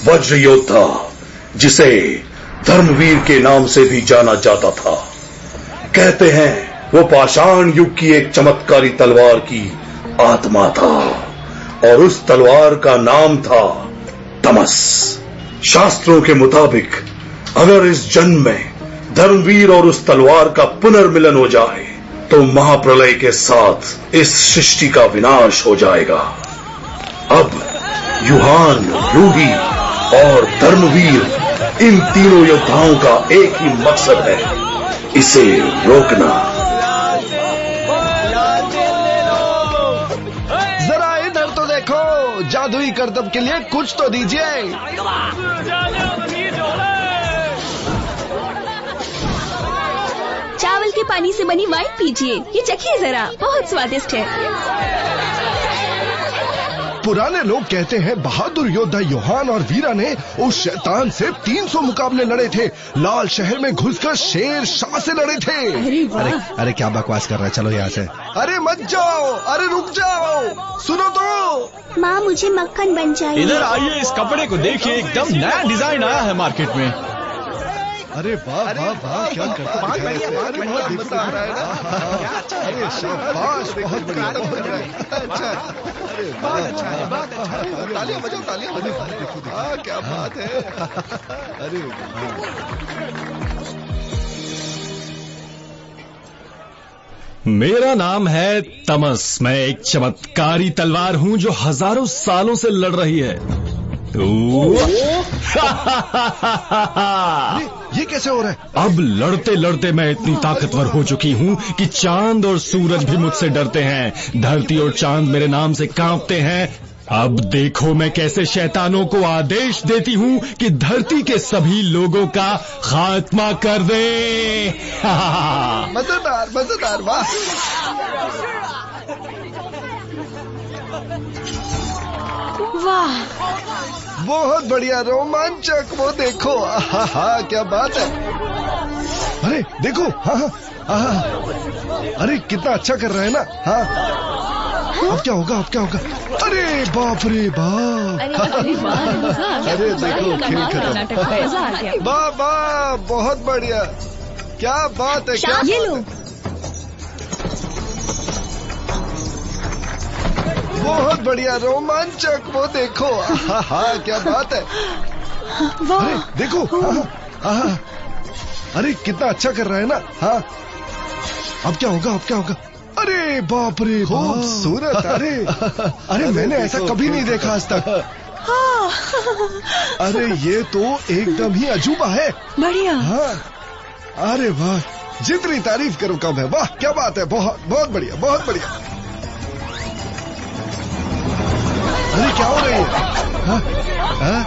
वज्र योद्धा, जिसे धर्मवीर के नाम से भी जाना जाता था। कहते हैं वो पाषाण युग की एक चमत्कारी तलवार की आत्मा था और उस तलवार का नाम था तमस। शास्त्रों के मुताबिक अगर इस जन्म में धर्मवीर और उस तलवार का पुनर्मिलन हो जाए तो महाप्रलय के साथ इस सृष्टि का विनाश हो जाएगा। अब युहान, रूही और धर्मवीर, इन तीनों योद्धाओं का एक ही मकसद है, इसे रोकना। जरा इधर तो देखो, जादुई करतब के लिए कुछ तो दीजिए। चावल के पानी से बनी वाइन पीजिए, ये चखिए जरा, बहुत स्वादिष्ट है। पुराने लोग कहते हैं बहादुर योद्धा युहान और वीरा ने उस शैतान से 300 मुकाबले लड़े थे। लाल शहर में घुसकर शेर शाह से लड़े थे। अरे क्या बकवास कर रहा है, चलो यहाँ से। अरे मत जाओ, अरे रुक जाओ, सुनो तो। माँ मुझे मक्खन बन चाहिए। इधर आइए, इस कपड़े को देखिए, एकदम नया डिजाइन आया है मार्केट में। अरे वाह वाह वाह, क्या करता है, बहुत मजा आ रहा है ना। अरे शाबाश, बहुत बढ़िया, अच्छा, अरे बहुत अच्छा है, बहुत अच्छा है। तालियां बजाओ, तालियां बजाओ, क्या बात है। अरे मेरा नाम है तमस। मैं एक चमत्कारी तलवार हूँ जो हजारों सालों से लड़ रही है। ये कैसे हो रहा है? अब लड़ते लड़ते मैं इतनी ताकतवर हो चुकी हूँ कि चांद और सूरज भी मुझसे डरते हैं। धरती और चांद मेरे नाम से कांपते हैं। अब देखो मैं कैसे शैतानों को आदेश देती हूँ कि धरती के सभी लोगों का खात्मा कर दे। मजेदार मजेदार, वाह। वाह, बहुत बढ़िया, रोमांचक। वो देखो, हाँ क्या बात है। अरे देखो, हाँ, अरे कितना अच्छा कर रहा है ना। हाँ, अब क्या होगा, अब क्या होगा? अरे बाप रे बाप, अरे देखो खेल खत्म। वाह वाह, बहुत बढ़िया, क्या बात है, क्या ये बात लो। है। बहुत बढ़िया, रोमांचक। वो देखो, हाँ क्या बात है। अरे देखो, हाँ, अरे कितना अच्छा कर रहा है ना। हाँ, अब क्या होगा, अब क्या होगा? अरे बाप रे, खूबसूरत। अरे मैंने ऐसा कभी नहीं देखा आज तक। अरे ये तो एकदम ही अजूबा है। बढ़िया। हाँ, अरे वाह, जितनी तारीफ करो कम है। वाह क्या बात है, बहुत बहुत बढ़िया, बहुत बढ़िया। अरे क्या हो रही है? हाँ? हाँ?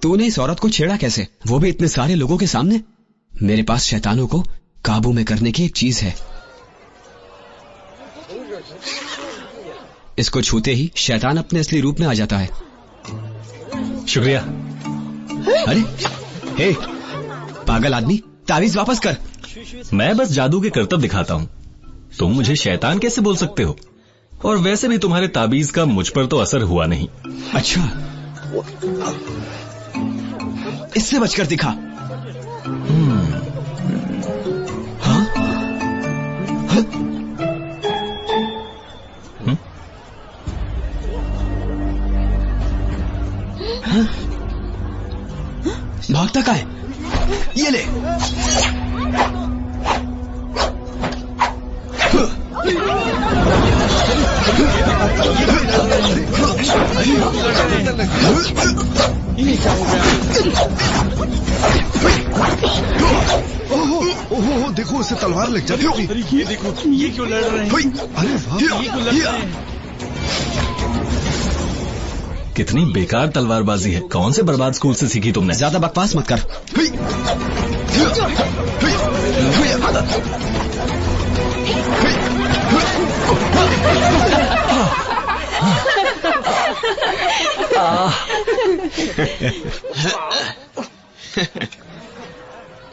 तूने इस औरत को छेड़ा कैसे, वो भी इतने सारे लोगों के सामने? मेरे पास शैतानों को काबू में करने की एक चीज है। इसको छूते ही शैतान अपने असली रूप में आ जाता है। शुक्रिया। अरे हे पागल आदमी, तावीज वापस कर। मैं बस जादू के करतब दिखाता हूँ, तुम मुझे शैतान कैसे बोल सकते हो? और वैसे भी तुम्हारे ताबीज का मुझ पर तो असर हुआ नहीं। अच्छा, इससे बचकर दिखा। हाँ? हाँ? हाँ? भागता का है? ये ले। ओहो, देखो उसे तलवार लग जाती होगी। ये देखो, ये क्यों लड़ रहे हैं? अरे वाह, ये क्यों लड़ रहे हैं? कितनी बेकार तलवारबाजी है। कौन से बर्बाद स्कूल से सीखी तुमने? ज्यादा बकवास मत कर।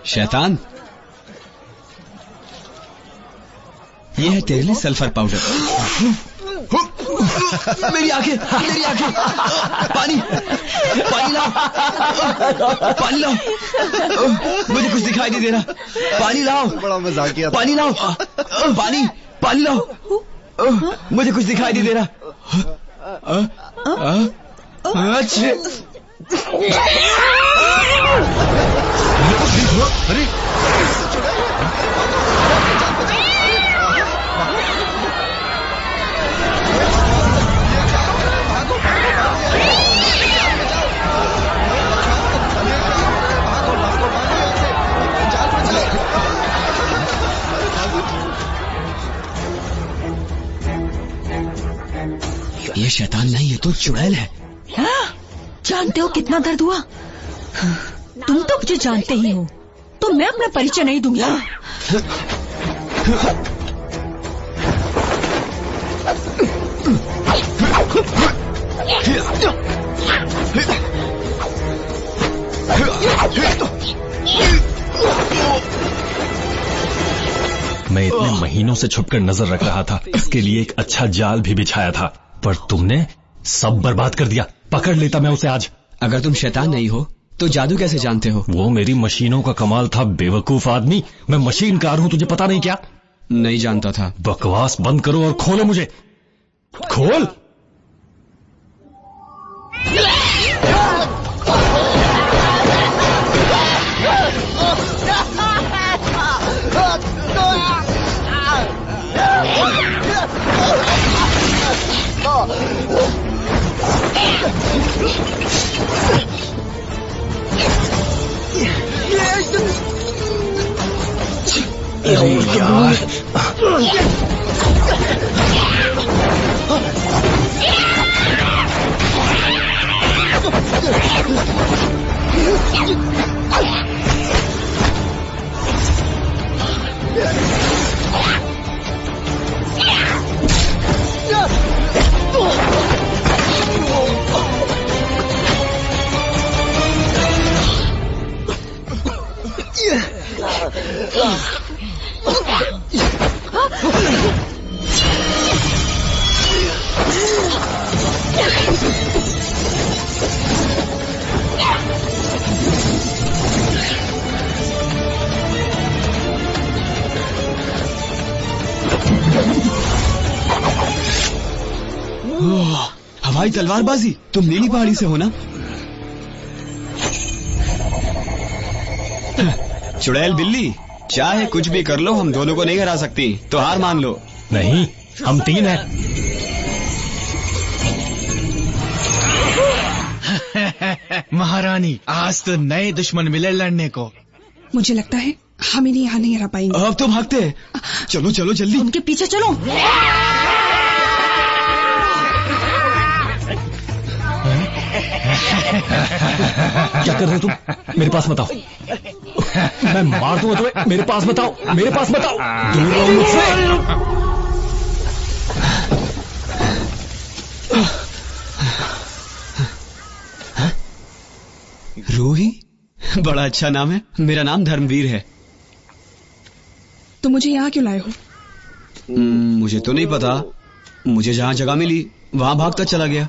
शैतान, ये है तेरे लिए सल्फर पाउडर। मेरी आंखें, मेरी आंखें। पानी, पानी लाओ, पानी लाओ। मुझे कुछ दिखाई नहीं दे रहा। पानी लाओ। बड़ा मजाकिया था। पानी लाओ, पानी, पानी लाओ। मुझे कुछ दिखाई नहीं दे रहा। अच्छा, अरे ये शैतान नहीं, ये तो चुड़ैल है। जानते हो कितना दर्द हुआ? तुम तो मुझे जानते ही हो, तो मैं अपना परिचय नहीं दूंगी। मैं इतने महीनों से छुपकर नजर रख रहा था, इसके लिए एक अच्छा जाल भी बिछाया था, पर तुमने सब बर्बाद कर दिया। पकड़ लेता मैं उसे आज। अगर तुम शैतान नहीं हो तो जादू कैसे जानते हो? वो मेरी मशीनों का कमाल था, बेवकूफ आदमी। मैं मशीनकार हूं, तुझे पता नहीं क्या? नहीं जानता था। बकवास बंद करो और खोलो मुझे। खोल। अरे यार, हवाई तलवारबाजी। तुम नीली पहाड़ी से हो ना? चुड़ैल बिल्ली, चाहे कुछ भी कर लो, हम दोनों को नहीं हरा सकती, तो हार मान लो। नहीं, हम तीन हैं। महारानी, आज तो नए दुश्मन मिले लड़ने को। मुझे लगता है हम इन्हें यहाँ नहीं हरा पाएंगे। अब तुम हकते। चलो चलो जल्दी। उनके पीछे चलो। क्या कर रहे हो तुम? मेरे पास मत आओ, मैं मार दूंगा तुम्हें। मेरे पास मत आओ, मेरे पास मत आओ, दूर रहो मुझसे। रूही, बड़ा अच्छा नाम है। मेरा नाम धर्मवीर है। तो मुझे यहाँ क्यों लाए हो? मुझे तो नहीं पता। मुझे जहाँ जगह मिली वहाँ भागता चला गया।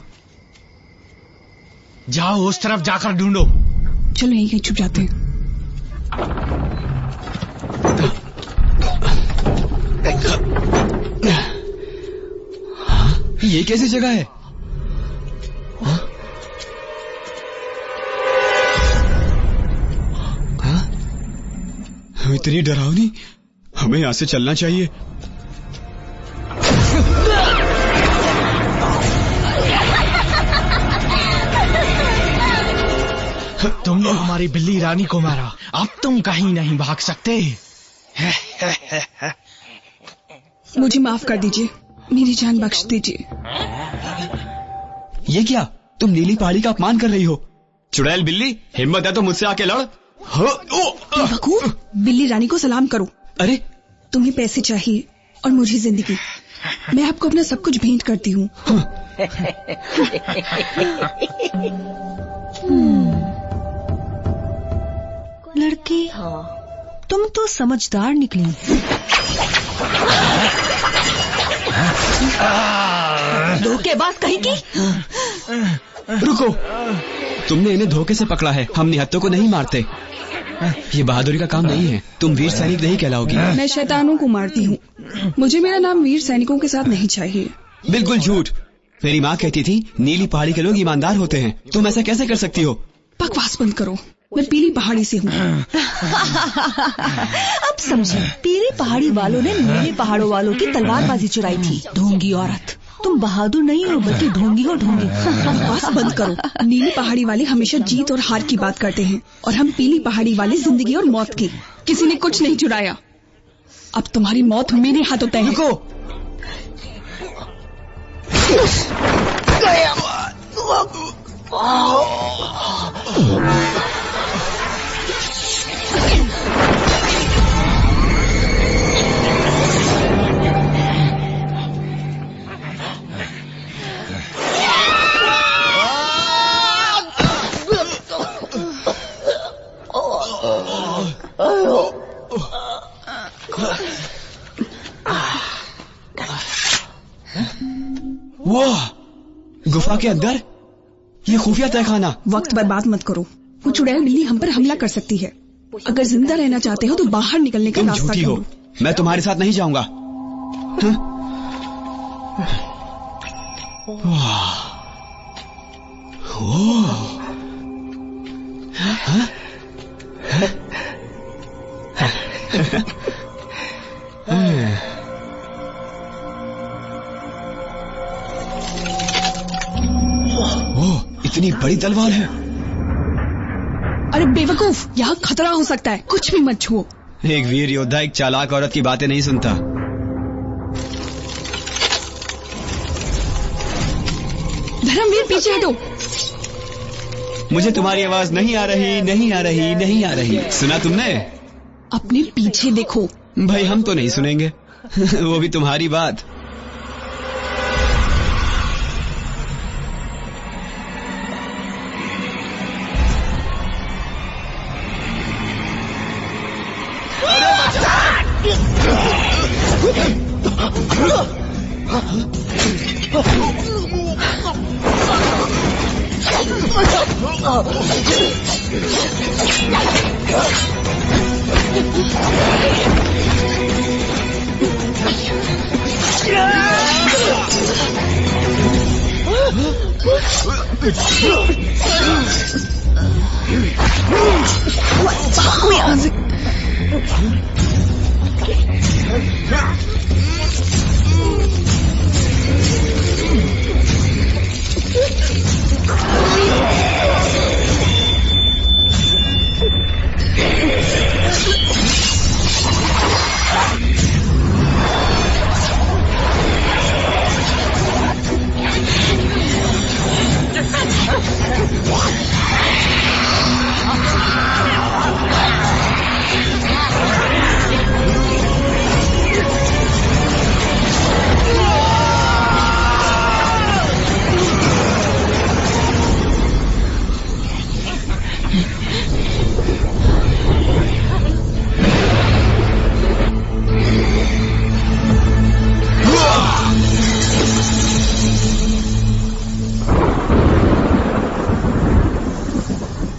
जाओ उस तरफ जाकर ढूंढो। चलो यहीं कहीं छुप जाते हैं। ये कैसी जगह है? इतनी डरावनी, हमें यहां से चलना चाहिए। तुमने हमारी बिल्ली रानी को मारा, अब तुम कहीं नहीं भाग सकते। मुझे माफ कर दीजिए, मेरी जान बख्श दीजिए। ये क्या? तुम नीली पहाड़ी का अपमान कर रही हो? चुड़ैल बिल्ली, हिम्मत है तो मुझसे आके लड़। बेवकूफ, बिल्ली रानी को सलाम करो। अरे तुम्हें पैसे चाहिए और मुझे जिंदगी। मैं आपको अपना सब कुछ भेंट करती हूँ। लड़की, तुम तो समझदार निकली। धोखेबाज कहीं की। रुको, तुमने इन्हें धोखे से पकड़ा है, हम निहत्तों को नहीं मारते। ये बहादुरी का काम नहीं है, तुम वीर सैनिक नहीं कहलाओगी। मैं शैतानों को मारती हूँ, मुझे मेरा नाम वीर सैनिकों के साथ नहीं चाहिए। बिल्कुल झूठ। मेरी माँ कहती थी नीली पहाड़ी के लोग ईमानदार होते हैं, तुम ऐसा कैसे कर सकती हो? बकवास बंद करो, मैं पीली पहाड़ी से हूँ। अब समझे, पीली पहाड़ी वालों ने नीले पहाड़ों वालों की तलवारबाजी चुराई थी। ढोंगी औरत, तुम बहादुर नहीं हो बल्कि ढोंगी हो ढोंगी। बकवास बंद करो। नीली पहाड़ी वाले हमेशा जीत और हार की बात करते हैं और हम पीली पहाड़ी वाले जिंदगी और मौत की। किसी ने कुछ नहीं चुराया, अब तुम्हारी मौत मेरे हाथों तय है। रुको, वो गुफा के अंदर ये खुफिया तहखाना। वक्त बर्बाद मत करो, वो चुड़ैल बिल्ली हम पर हमला कर सकती है। अगर जिंदा रहना चाहते हो तो बाहर निकलने का तुम रास्ता झूठी हो, ढूंढो। मैं तुम्हारे साथ नहीं जाऊंगा। इतनी बड़ी तलवार है। अरे बेवकूफ, यहाँ खतरा हो सकता है, कुछ भी मत छुओ। एक वीर योद्धा एक चालाक औरत की बातें नहीं सुनता। धर्मवीर पीछे हटो। मुझे तुम्हारी आवाज नहीं आ रही, नहीं आ रही, नहीं आ रही। सुना तुमने? अपने पीछे देखो। भाई हम तो नहीं सुनेंगे। वो भी तुम्हारी बात।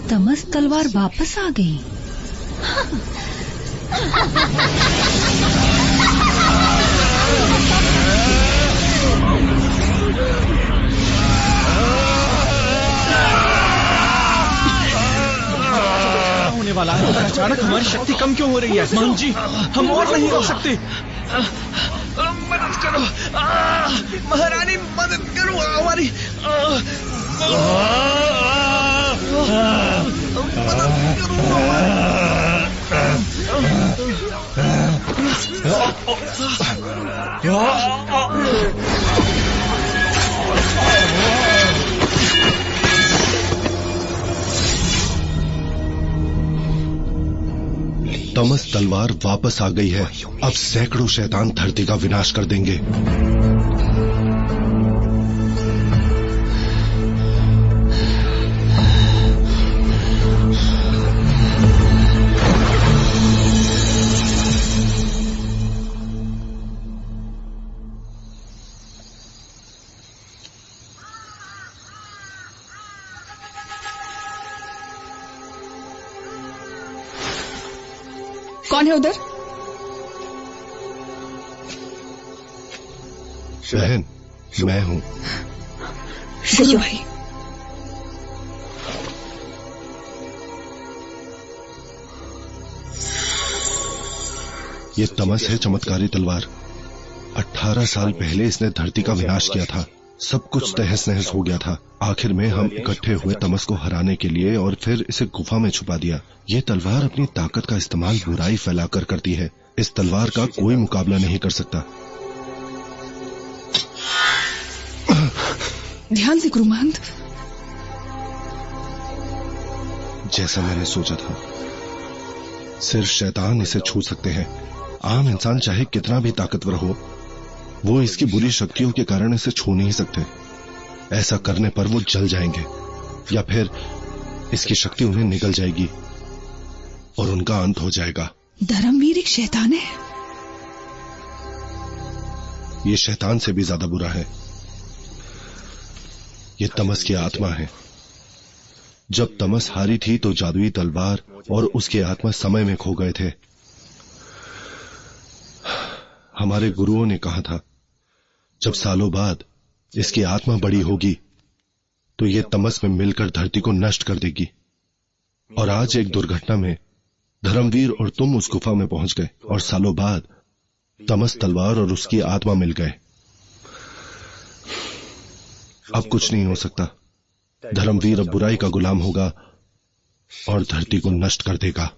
तमस तलवार वापस आ गई। होने वाला है, पर अचानक हमारी शक्ति कम क्यों हो रही है? मान जी, हम और नहीं रोक सकते। मदद करो, महारानी मदद करो हमारी। मदद करो। तमस तलवार वापस आ गई है। अब सैकड़ों शैतान धरती का विनाश कर देंगे। कौन है उधर? बहन, मैं हूं। गुरु भाई, ये तमस है चमत्कारी तलवार। 18 साल पहले इसने धरती का विनाश किया था। सब कुछ तहस नहस हो गया था। आखिर में हम इकट्ठे हुए तमस को हराने के लिए और फिर इसे गुफा में छुपा दिया। ये तलवार अपनी ताकत का इस्तेमाल बुराई फैलाकर करती है। इस तलवार का कोई मुकाबला नहीं कर सकता। ध्यान से गुरु महंत। जैसा मैंने सोचा था, सिर्फ शैतान इसे छू सकते हैं। आम इंसान चाहे कितना भी ताकतवर हो, वो इसकी बुरी शक्तियों के कारण इसे छू नहीं सकते। ऐसा करने पर वो जल जाएंगे या फिर इसकी शक्ति उन्हें निगल जाएगी और उनका अंत हो जाएगा। धर्मवीर एक शैतान है। ये शैतान से भी ज्यादा बुरा है। ये तमस की आत्मा है। जब तमस हारी थी तो जादुई तलवार और उसकी आत्मा समय में खो गए थे। हमारे गुरुओं ने कहा था, जब सालों बाद इसकी आत्मा बड़ी होगी तो ये तमस में मिलकर धरती को नष्ट कर देगी। और आज एक दुर्घटना में धर्मवीर और तुम उस गुफा में पहुंच गए और सालों बाद तमस तलवार और उसकी आत्मा मिल गए। अब कुछ नहीं हो सकता। धर्मवीर अब बुराई का गुलाम होगा और धरती को नष्ट कर देगा।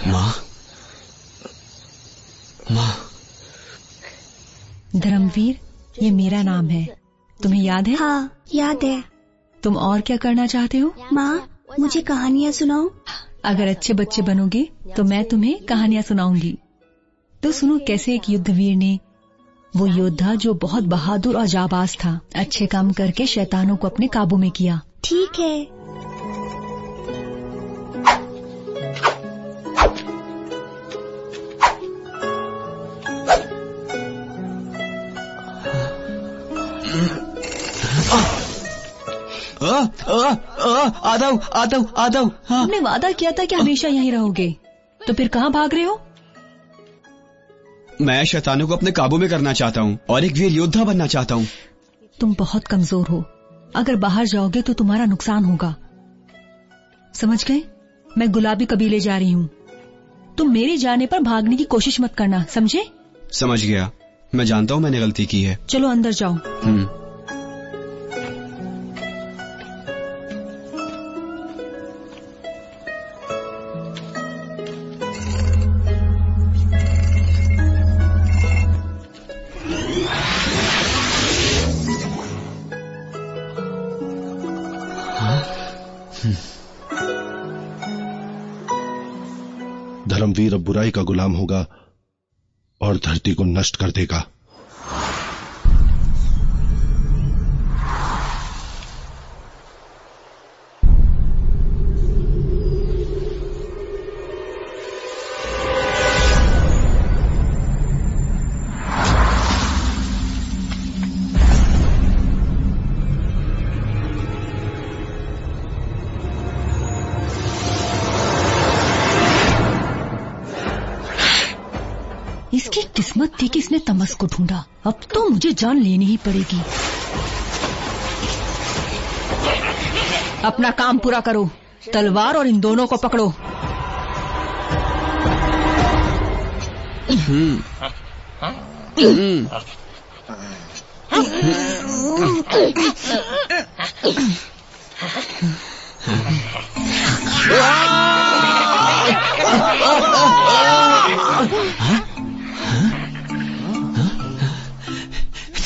मां, मां। धर्मवीर, ये मेरा नाम है। तुम्हें याद है? हाँ, याद है। तुम और क्या करना चाहते हो? माँ, मुझे कहानियाँ सुनाओ। अगर अच्छे बच्चे बनोगे तो मैं तुम्हें कहानियाँ सुनाऊंगी। तो सुनो कैसे एक युद्धवीर ने, वो योद्धा जो बहुत बहादुर और जाबाज था, अच्छे काम करके शैतानों को अपने काबू में किया। ठीक है। आता हूँ। हाँ। तुमने वादा किया था कि हमेशा यहीं रहोगे, तो फिर कहाँ भाग रहे हो? मैं शैतानों को अपने काबू में करना चाहता हूँ और एक वीर योद्धा बनना चाहता हूँ। तुम बहुत कमजोर हो। अगर बाहर जाओगे तो तुम्हारा नुकसान होगा। समझ गए? मैं गुलाबी कबीले जा रही हूँ। तुम मेरे जाने पर भागने की कोशिश मत करना, समझे? समझ गया। मैं जानता हूँ मैंने गलती की है। चलो अंदर जाओ। धर्मवीर अब बुराई का गुलाम होगा और धरती को नष्ट कर देगा। इसकी किस्मत थी कि इसने तमस को ढूंढा। अब तो मुझे जान लेनी ही पड़ेगी। अपना काम पूरा करो। तलवार और इन दोनों को पकड़ो।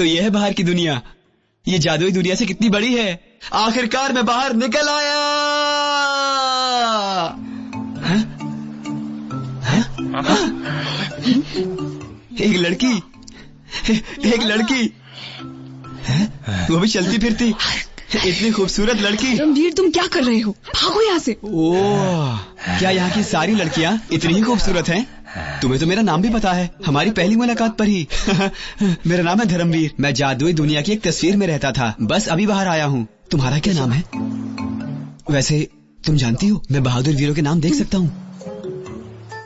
तो यह है बाहर की दुनिया। ये जादुई दुनिया से कितनी बड़ी है। आखिरकार मैं बाहर निकल आया। एक लड़की वो भी चलती फिरती, इतनी खूबसूरत लड़की। रणवीर, तुम क्या कर रहे हो? भागो यहाँ से। ओह, क्या यहाँ की सारी लड़कियाँ इतनी ही खूबसूरत हैं? तुम्हें तो मेरा नाम भी पता है, हमारी पहली मुलाकात पर ही। मेरा नाम है धर्मवीर। मैं जादुई दुनिया की एक तस्वीर में रहता था, बस अभी बाहर आया हूँ। तुम्हारा क्या नाम है? वैसे तुम जानती हो, मैं बहादुर वीरों के नाम देख सकता हूँ।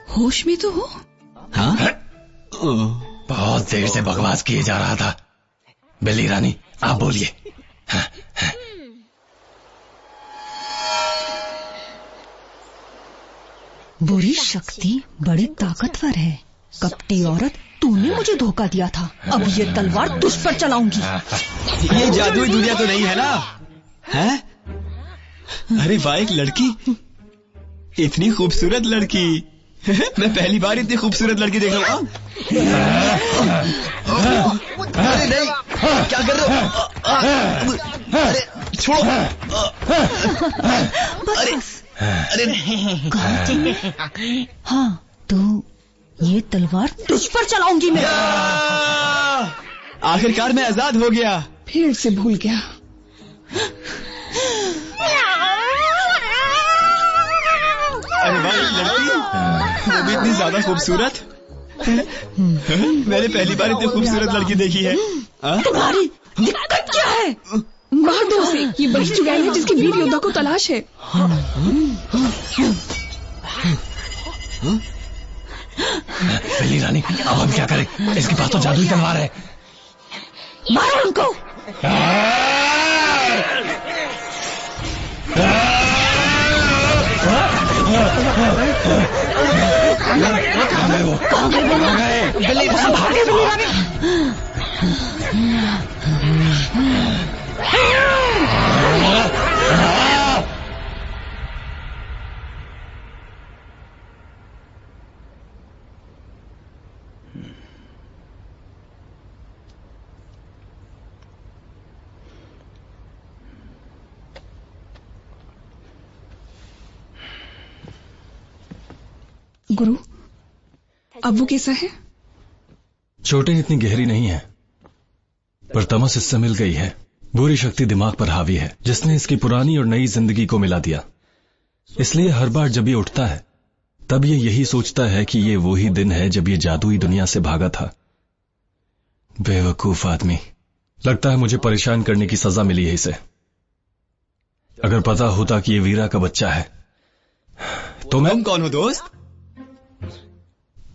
होश में तो हो? हाँ? बहुत देर से बकवास किए जा रहा था। बिल्ली रानी, आप बोलिए। बुरी शक्ति बड़ी ताकतवर है। कपटी औरत, तूने मुझे धोखा दिया था। अब ये तलवार तुझ पर चलाऊंगी। ये जादुई दुनिया तो नहीं है ना? हैं? अरे वाह, एक लड़की, इतनी खूबसूरत लड़की। मैं पहली बार इतनी खूबसूरत लड़की देख रहा हूँ। अरे नहीं, क्या कर रहे हो? अरे छोड़ो। अरे नहीं। हाँ, तो ये तलवार तुझ पर चलाऊंगी मैं। आखिरकार मैं आजाद हो गया। फिर से भूल गया। अरे वाह, एक लड़की, वो भी इतनी ज्यादा खूबसूरत। मैंने पहली बार इतनी खूबसूरत लड़की देखी है। तुम्हारी दिक्कत क्या है? मार दो उसे। ये बड़ी चुड़ैल है जिसकी वीर योद्धा को तलाश है। बिल्ली रानी, अब हम क्या करें? इसके पास तो जादुई तलवार है। मारो उनको। बिल्ली रानी, गुरु, अब वो कैसा है? चोटें इतनी गहरी नहीं है, पर तमस इससे मिल गई है। बुरी शक्ति दिमाग पर हावी है, जिसने इसकी पुरानी और नई जिंदगी को मिला दिया। इसलिए हर बार जब ये उठता है, तब ये यही सोचता है कि ये वही दिन है जब ये जादुई दुनिया से भागा था। बेवकूफ आदमी। लगता है मुझे परेशान करने की सजा मिली है इसे। अगर पता होता कि ये वीरा का बच्चा है तो मैं। तुम कौन हो दोस्त?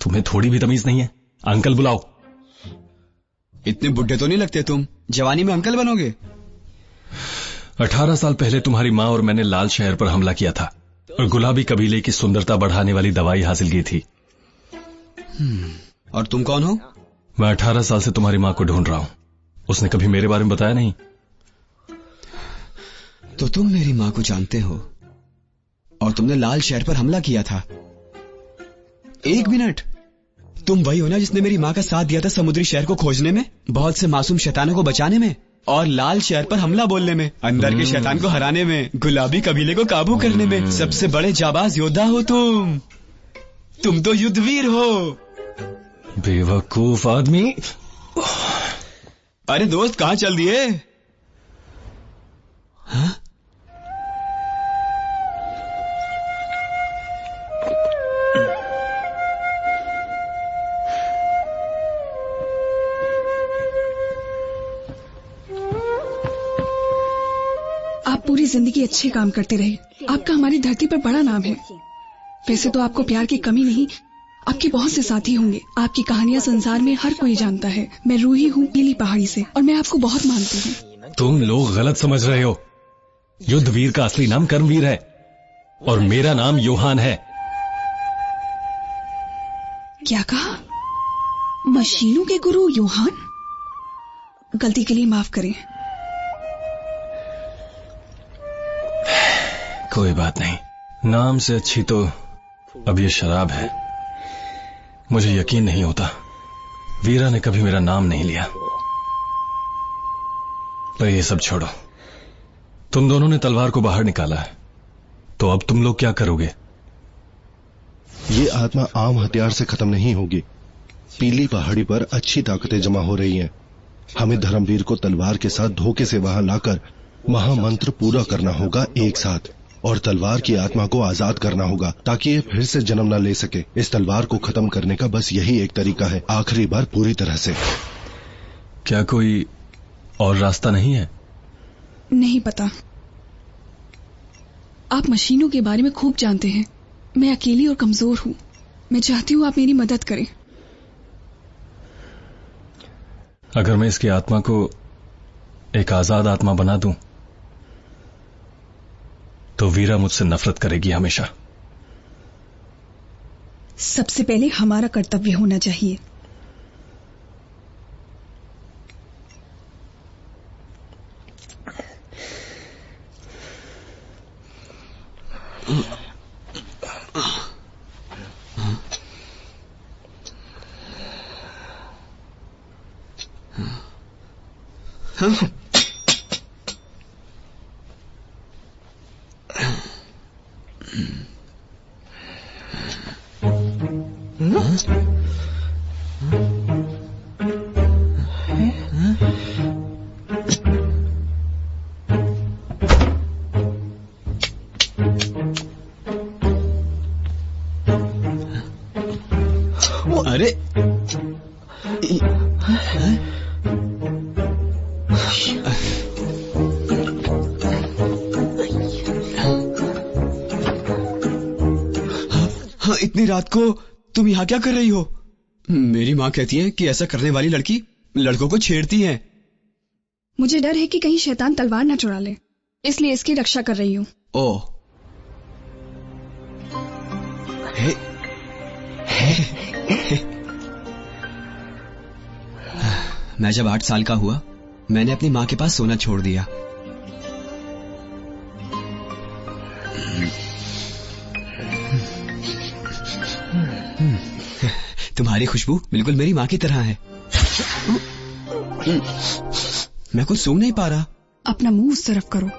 तुम्हें थोड़ी भी तमीज नहीं है? अंकल बुलाओ। इतने बुढ़े तो नहीं लगते तुम, जवानी में अंकल बनोगे। 18 साल पहले तुम्हारी माँ और मैंने लाल शहर पर हमला किया था और गुलाबी कबीले की सुंदरता बढ़ाने वाली दवाई हासिल की थी। और तुम कौन हो? मैं 18 साल से तुम्हारी माँ को ढूंढ रहा हूं। उसने कभी मेरे बारे में बताया नहीं। तो तुम मेरी माँ को जानते हो और तुमने लाल शहर पर हमला किया था। एक मिनट, तुम वही हो ना जिसने मेरी माँ का साथ दिया था समुद्री शहर को खोजने में, बहुत से मासूम शैतानों को बचाने में और लाल शहर पर हमला बोलने में, अंदर के शैतान को हराने में, गुलाबी कबीले को काबू करने में। सबसे बड़े जाबाज योद्धा हो तुम तो युद्धवीर हो। बेवकूफ आदमी। अरे दोस्त, कहां चल दिए? हाँ? आप पूरी जिंदगी अच्छे काम करते रहे। आपका हमारी धरती पर बड़ा नाम है। वैसे तो आपको प्यार की कमी नहीं, आपके बहुत से साथी होंगे। आपकी कहानियां संसार में हर कोई जानता है। मैं रूही हूँ पीली पहाड़ी से और मैं आपको बहुत मानती हूँ। तुम लोग गलत समझ रहे हो। युद्धवीर का असली नाम कर्मवीर है और मेरा नाम योहान है। क्या कहा? मशीनों के गुरु योहान? गलती के लिए माफ करें। कोई बात नहीं, नाम से अच्छी तो अब ये शराब है। मुझे यकीन नहीं होता वीरा ने कभी मेरा नाम नहीं लिया। तो ये सब छोड़ो, तुम दोनों ने तलवार को बाहर निकाला है, तो अब तुम लोग क्या करोगे? ये आत्मा आम हथियार से खत्म नहीं होगी। पीली पहाड़ी पर अच्छी ताकतें जमा हो रही हैं। हमें धर्मवीर को तलवार के साथ धोखे से वहां लाकर महामंत्र पूरा करना होगा एक साथ, और तलवार की आत्मा को आजाद करना होगा ताकि ये फिर से जन्म न ले सके। इस तलवार को खत्म करने का बस यही एक तरीका है, आखिरी बार पूरी तरह से। क्या कोई और रास्ता नहीं है? नहीं पता। आप मशीनों के बारे में खूब जानते हैं। मैं अकेली और कमजोर हूँ। मैं चाहती हूँ आप मेरी मदद करें। अगर मैं इसकी आत्मा को एक आजाद आत्मा बना दूं, तो वीरा मुझसे नफरत करेगी हमेशा। सबसे पहले हमारा कर्तव्य होना चाहिए। अरे हाँ, इतनी रात को तुम यहाँ क्या कर रही हो? मेरी माँ कहती है कि ऐसा करने वाली लड़की लड़कों को छेड़ती है। मुझे डर है कि कहीं शैतान तलवार न चुरा ले, इसलिए इसकी रक्षा कर रही हूँ। ओह, मैं जब 8 साल का हुआ, मैंने अपनी माँ के पास सोना छोड़ दिया। तुम्हारी खुशबू बिल्कुल मेरी माँ की तरह है। मैं कुछ सूंघ नहीं पा रहा। अपना मुंह उस तरफ करो।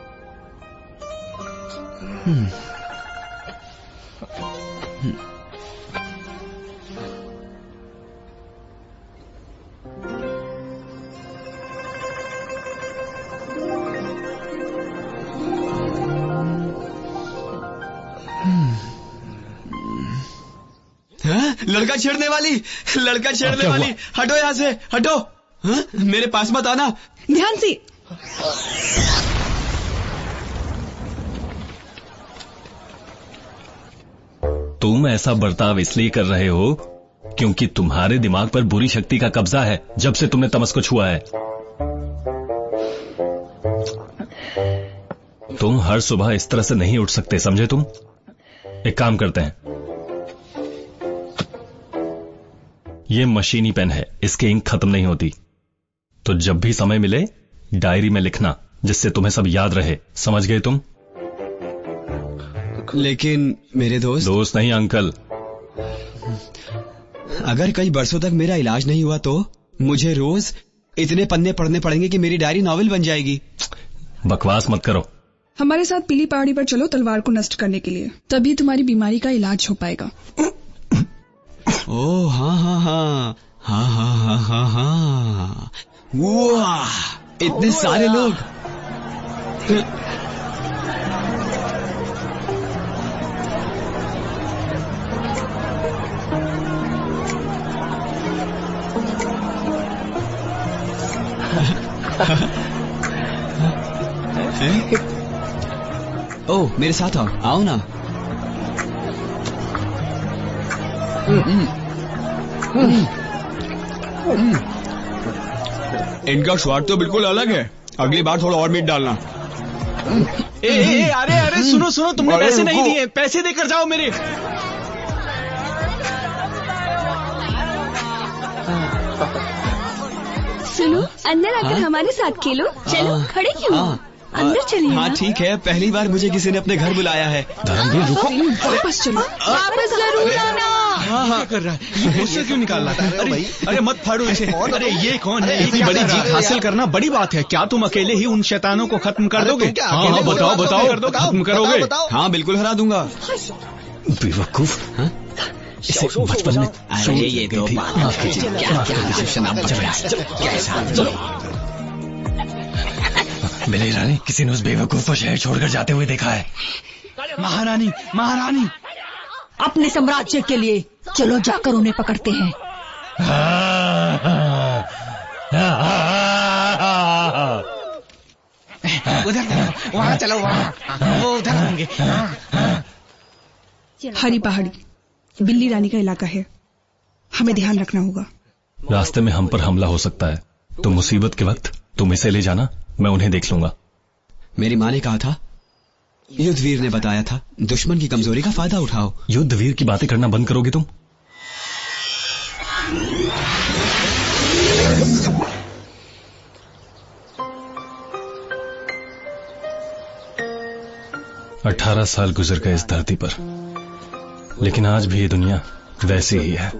लड़का छेड़ने वाली, लड़का छेड़ने वाली, हटो यहाँ से, हटो। हाँ? मेरे पास मत आना। ध्यान से। तुम ऐसा बर्ताव इसलिए कर रहे हो क्योंकि तुम्हारे दिमाग पर बुरी शक्ति का कब्जा है जब से तुमने तमस को छुआ है। तुम हर सुबह इस तरह से नहीं उठ सकते, समझे तुम? एक काम करते हैं, ये मशीनी पेन है, इसकी इंक खत्म नहीं होती, तो जब भी समय मिले डायरी में लिखना, जिससे तुम्हें सब याद रहे। समझ गए तुम? लेकिन मेरे दोस्त नहीं अंकल। अगर कई बरसों तक मेरा इलाज नहीं हुआ तो मुझे रोज इतने पन्ने पढ़ने पड़ेंगे कि मेरी डायरी नॉवेल बन जाएगी। बकवास मत करो। हमारे साथ पीली पहाड़ी पर चलो तलवार को नष्ट करने के लिए, तभी तुम्हारी बीमारी का इलाज हो पाएगा। ओह हाँ हाँ हाँ हाँ हाँ हाँ हाँ हाँ, वाह, इतने सारे लोग। ओह, मेरे साथ आओ, आओ ना। इनका स्वाद तो बिल्कुल अलग है। अगली बार थोड़ा और मीट डालना। अरे अरे सुनो सुनो, तुमने पैसे नहीं दिए, पैसे देकर जाओ मेरे। सुनो, अंदर आकर हमारे साथ खेलो। चलो, खड़े क्यों? अंदर चलिए। हाँ ठीक है, पहली बार मुझे किसी ने अपने घर बुलाया है। धर्मवीर रुको। वापस चलो। वापस जरूर आना। हाँ हाँ कर रहा है, ये पोस्टर क्यों निकाल रहा है? अरे अरे मत फाड़ो इसे। अरे ये कौन है? इतनी बड़ी जीत हासिल करना बड़ी बात है। क्या तुम अकेले ही उन शैतानों को खत्म कर दोगे? हाँ बताओ बताओ, खत्म करोगे? हाँ बिल्कुल हरा दूंगा। बेवकूफ, इसे बचपन में ये दो मेरी रानी, किसी ने उस बेवकूफ को शहर छोड़कर जाते हुए देखा है। महारानी महारानी, अपने साम्राज्य के लिए चलो जाकर उन्हें पकड़ते हैं। उधर वहाँ चलो, वहाँ वो उधर होंगे। हरी पहाड़ी बिल्ली रानी का इलाका है, हमें ध्यान रखना होगा। रास्ते में हम पर हमला हो सकता है, तो मुसीबत के वक्त तुम इसे ले जाना, मैं उन्हें देख लूंगा। मेरी माँ ने कहा था, युद्धवीर ने बताया था, दुश्मन की कमजोरी का फायदा उठाओ। युद्धवीर की बातें करना बंद करोगे तुम? अठारह साल गुजर गए इस धरती पर, लेकिन आज भी ये दुनिया वैसी ही है।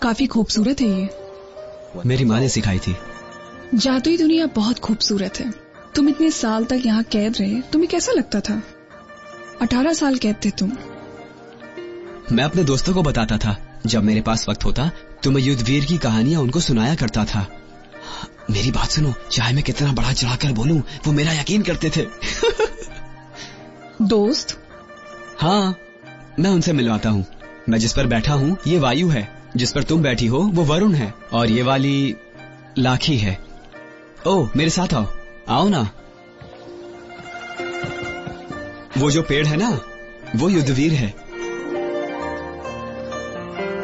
काफी खूबसूरत है ये। मेरी माँ ने सिखाई थी। जादुई दुनिया बहुत खूबसूरत है। तुम इतने साल तक यहाँ कैद रहे, तुम्हें कैसा लगता था? 18 साल कैद थे तुम। मैं अपने दोस्तों को बताता था, जब मेरे पास वक्त होता तो मैं युद्धवीर की कहानियां उनको सुनाया करता था। मेरी बात सुनो, चाहे मैं कितना बड़ा चढ़ाकर बोलूं, वो मेरा यकीन करते थे। दोस्त? हाँ, मैं उनसे मिलवाता हूँ। मैं जिस पर बैठा हूँ ये वायु है, जिस पर तुम बैठी हो वो वरुण है, और ये वाली लाखी है। ओ मेरे साथ आओ, आओ ना। वो जो पेड़ है ना, वो युद्धवीर है।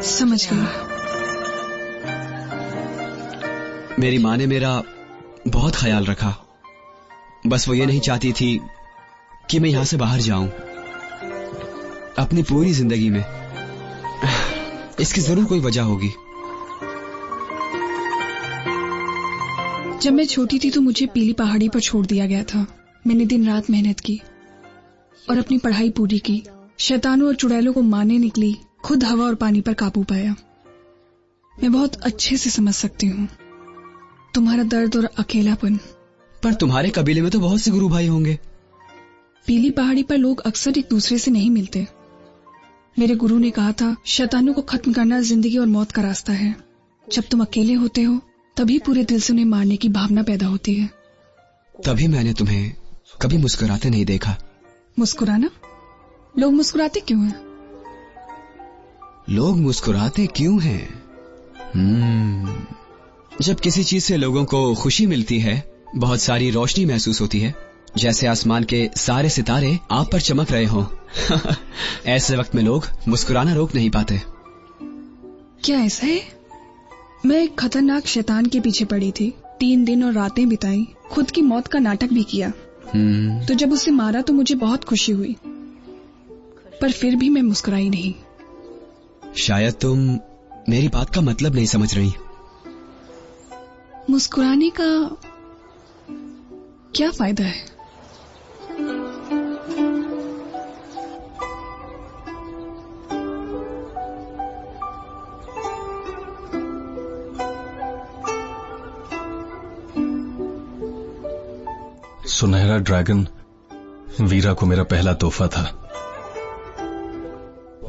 समझ गई। मेरी माँ ने मेरा बहुत ख्याल रखा। बस वो ये नहीं चाहती थी कि मैं यहां से बाहर जाऊं। अपनी पूरी जिंदगी में इसकी जरूर कोई वजह होगी। जब मैं छोटी थी तो मुझे पीली पहाड़ी पर छोड़ दिया गया था। मैंने दिन रात मेहनत की और अपनी पढ़ाई पूरी की। शैतानों और चुड़ैलों को मारने निकली, खुद हवा और पानी पर काबू पाया। मैं बहुत अच्छे से समझ सकती हूँ तुम्हारा दर्द और अकेलापन। पर तुम्हारे कबीले में तो बहुत से गुरु भाई होंगे। पीली पहाड़ी पर लोग अक्सर एक दूसरे से नहीं मिलते। मेरे गुरु ने कहा था, शैतानों को खत्म करना जिंदगी और मौत का रास्ता है। जब तुम अकेले होते हो तभी पूरे दिल से उन्हें मारने की भावना पैदा होती है। तभी मैंने तुम्हें कभी मुस्कुराते नहीं देखा। मुस्कुराना? लोग मुस्कुराते क्यों हैं? लोग मुस्कुराते क्यों हैं? जब किसी चीज से लोगों को खुशी मिलती है, बहुत सारी रोशनी महसूस होती है, जैसे आसमान के सारे सितारे आप पर चमक रहे हों। ऐसे वक्त में लोग मुस्कुराना रोक नहीं पाते। क्या ऐसा है? मैं एक खतरनाक शैतान के पीछे पड़ी थी, 3 दिन और रातें बिताई, खुद की मौत का नाटक भी किया। तो जब उसे मारा तो मुझे बहुत खुशी हुई, पर फिर भी मैं मुस्कुराई नहीं। शायद तुम मेरी बात का मतलब नहीं समझ रही। मुस्कुराने का क्या फायदा है? सुनहरा ड्रैगन वीरा को मेरा पहला तोहफा था।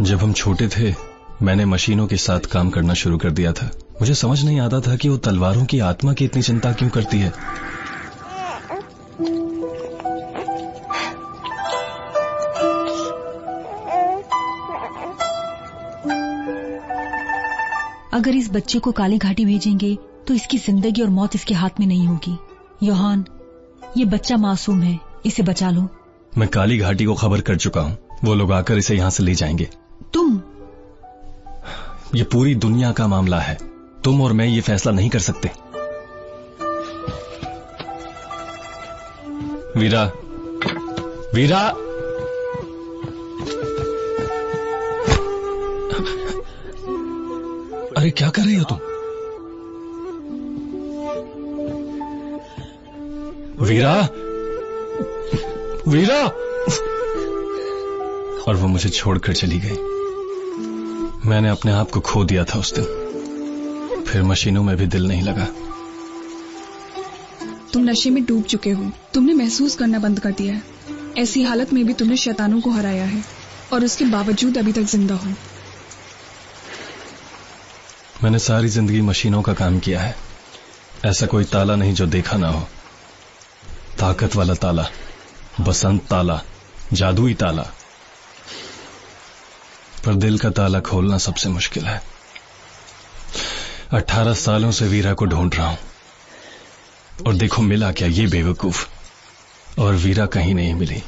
जब हम छोटे थे मैंने मशीनों के साथ काम करना शुरू कर दिया था। मुझे समझ नहीं आता था कि वो तलवारों की आत्मा की इतनी चिंता क्यों करती है। अगर इस बच्चे को काली घाटी भेजेंगे तो इसकी जिंदगी और मौत इसके हाथ में नहीं होगी। योहान, ये बच्चा मासूम है, इसे बचा लो। मैं काली घाटी को खबर कर चुका हूँ, वो लोग आकर इसे यहाँ से ले जाएंगे। तुम? ये पूरी दुनिया का मामला है, तुम और मैं ये फैसला नहीं कर सकते। वीरा, वीरा, अरे क्या कर रही हो तुम? वीरा, वीरा। और वो मुझे छोड़कर चली गई। मैंने अपने आप को खो दिया था उस दिन। फिर मशीनों में भी दिल नहीं लगा। तुम नशे में डूब चुके हो। तुमने महसूस करना बंद कर दिया है। ऐसी हालत में भी तुमने शैतानों को हराया है और उसके बावजूद अभी तक जिंदा हो। मैंने सारी जिंदगी मशीनों का काम किया है। ऐसा कोई ताला नहीं जो देखा ना हो। ताकत वाला ताला, बसंत ताला, जादुई ताला। पर दिल का ताला खोलना सबसे मुश्किल है। 18 सालों से वीरा को ढूंढ रहा हूं और देखो मिला क्या, ये बेवकूफ। और वीरा कहीं नहीं मिली।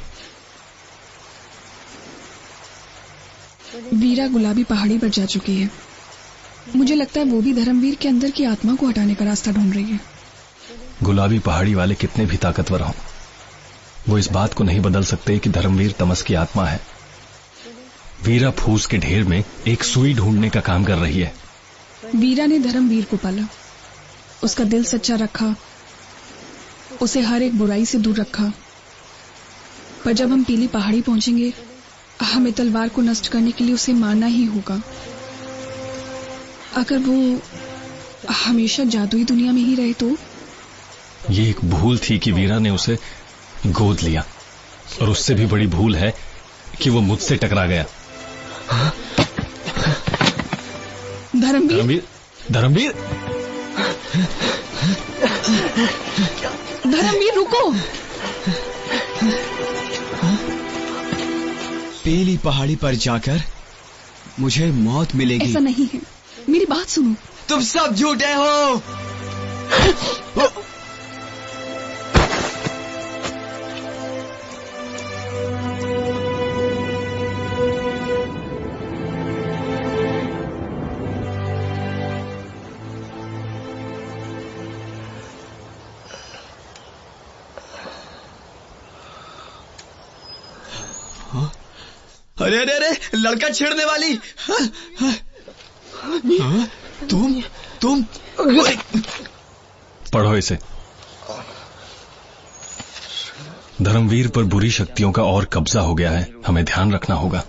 वीरा गुलाबी पहाड़ी पर जा चुकी है। मुझे लगता है वो भी धर्मवीर के अंदर की आत्मा को हटाने का रास्ता ढूंढ रही है। गुलाबी पहाड़ी वाले कितने भी ताकतवर हों, वो इस बात को नहीं बदल सकते कि धर्मवीर तमस की आत्मा है। वीरा फूस के ढेर में एक सुई ढूंढने का काम कर रही है। वीरा ने धर्मवीर को पाला, उसका दिल सच्चा रखा, उसे हर एक बुराई से दूर रखा। पर जब हम पीली पहाड़ी पहुंचेंगे, हमें तलवार को नष्ट करने के लिए उसे मारना ही होगा। अगर वो हमेशा जादुई दुनिया में ही रहे तो? ये एक भूल थी कि वीरा ने उसे गोद लिया, और उससे भी बड़ी भूल है कि वो मुझसे टकरा गया। धर्मवीर, धर्मवीर, धर्मवीर रुको। पीली पहाड़ी पर जाकर मुझे मौत मिलेगी। ऐसा नहीं है, मेरी बात सुनो। तुम सब झूठे हो। अरे अरे अरे, लड़का छेड़ने वाली। तुम पढ़ो इसे। धर्मवीर पर बुरी शक्तियों का और कब्जा हो गया है, हमें ध्यान रखना होगा।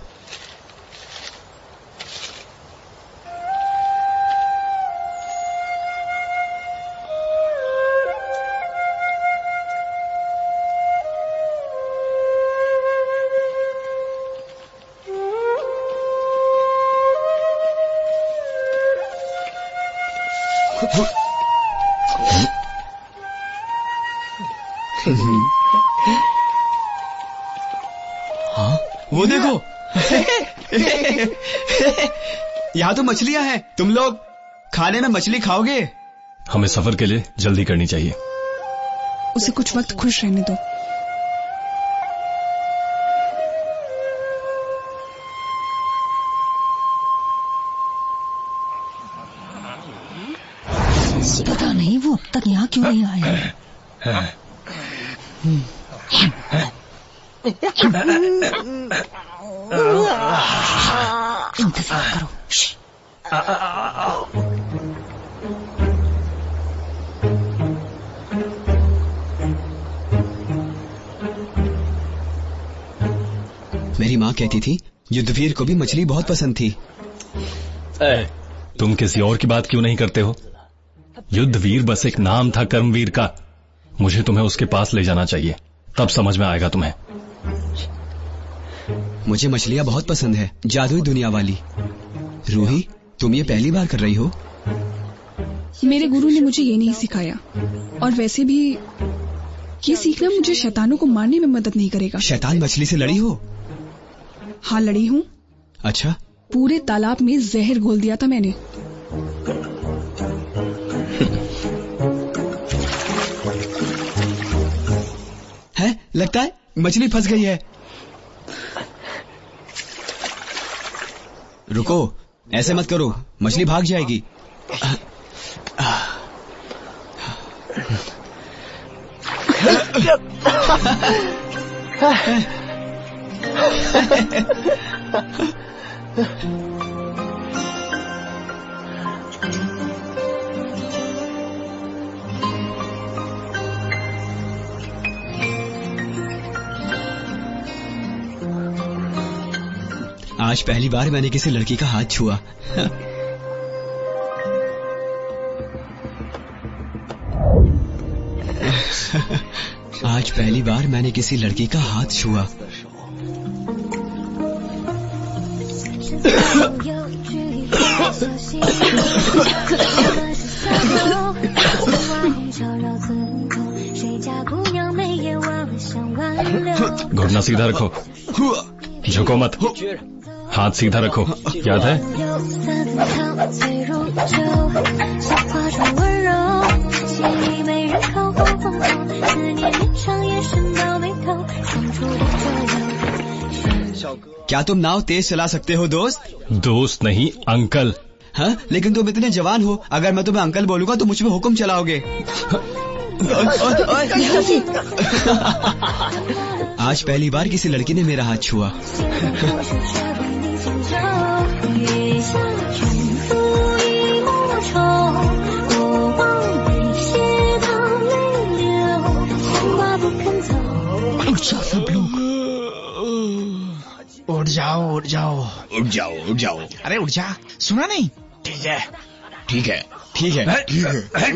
हाँ, वो देखो। यहाँ तो मछलियां हैं। तुम लोग खाने में मछली खाओगे? हमें सफर के लिए जल्दी करनी चाहिए। उसे कुछ वक्त खुश रहने दो। पता नहीं वो अब तक यहाँ क्यों नहीं आए। इंतजार करो। मेरी माँ कहती थी युद्धवीर को भी मछली बहुत पसंद थी। तुम किसी और की बात क्यों नहीं करते हो? युद्धवीर बस एक नाम था कर्मवीर का। मुझे तुम्हें उसके पास ले जाना चाहिए, तब समझ में आएगा तुम्हें। मुझे मछलियां बहुत पसंद है, जादुई दुनिया वाली। रूही, तुम ये पहली बार कर रही हो? मेरे गुरु ने मुझे ये नहीं सिखाया, और वैसे भी ये सीखना मुझे शैतानों को मारने में मदद नहीं करेगा। शैतान मछली से लड़ी हो? हाँ, लड़ी हूँ। अच्छा। पूरे तालाब में जहर घोल दिया था मैंने। है, लगता है मछली फंस गई है। रुको, ऐसे मत करो, मछली भाग जाएगी। आज पहली बार मैंने किसी लड़की का हाथ छुआ। आज पहली बार मैंने किसी लड़की का हाथ छुआ। घुटना सीधा रखो, झुको मत, हाथ सीधा रखो, याद है? क्या तुम नाव तेज चला सकते हो दोस्त? दोस्त नहीं, अंकल। हाँ, लेकिन तुम इतने जवान हो, अगर मैं तुम्हें अंकल बोलूंगा तो मुझ पे हुक्म चलाओगे। आज पहली बार किसी लड़की ने मेरा हाथ छुआ। सब लोग उठ जाओ उठ जाओ उठ जाओ उठ जाओ। अरे उठ जा, सुना नहीं? ठीक है ठीक है ठीक है ठीक है।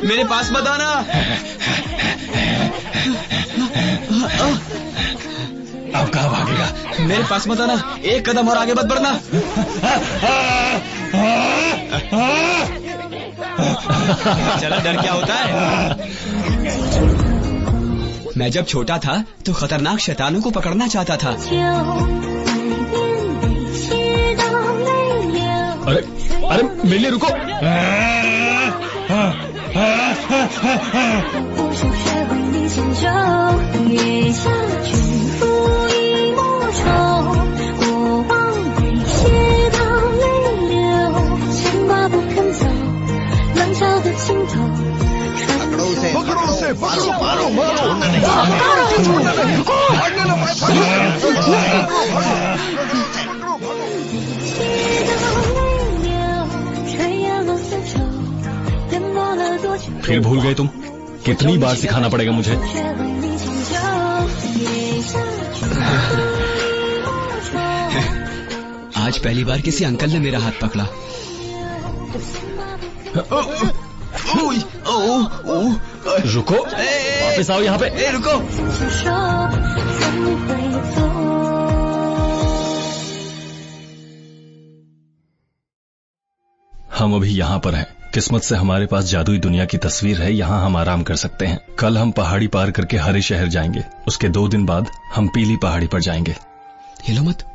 मेरे पास मत आना। अब कहाँ भागेगा? मेरे पास मत आना, एक कदम और आगे मत बढ़ना। चला, डर क्या होता है? मैं जब छोटा था तो खतरनाक शैतानों को पकड़ना चाहता था। अरे अरे मिली, रुको। पकड़ो उसे, पकड़ो, मारो मारो। फिर भूल गए तुम? कितनी बार सिखाना पड़ेगा मुझे? आज पहली बार किसी अंकल ने मेरा हाथ पकड़ा। रुको, वापस आओ यहाँ पे। रुको। हम अभी यहाँ पर हैं। किस्मत से हमारे पास जादुई दुनिया की तस्वीर है, यहाँ हम आराम कर सकते हैं। कल हम पहाड़ी पार करके हरे शहर जाएंगे। उसके 2 दिन बाद हम पीली पहाड़ी पर जाएंगे। हिलो मत।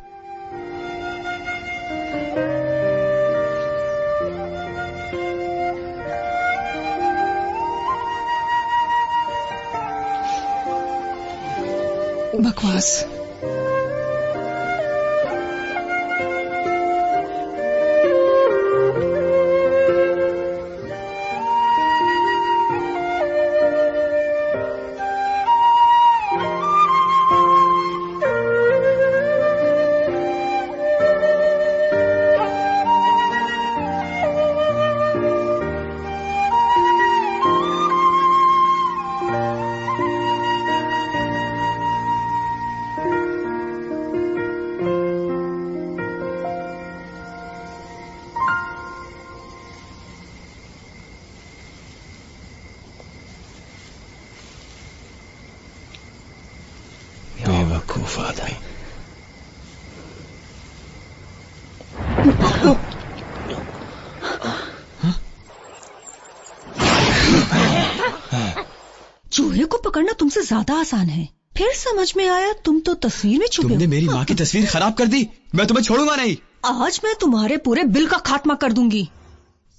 बकवास। बेवकूफ आदमी। चूहे को पकड़ना तुमसे ज्यादा आसान है। फिर समझ में आया तुम तो तस्वीर में छुपे हो। तुमने मेरी माँ की तस्वीर खराब कर दी। मैं तुम्हें छोड़ूंगा नहीं। आज मैं तुम्हारे पूरे बिल का खात्मा कर दूंगी।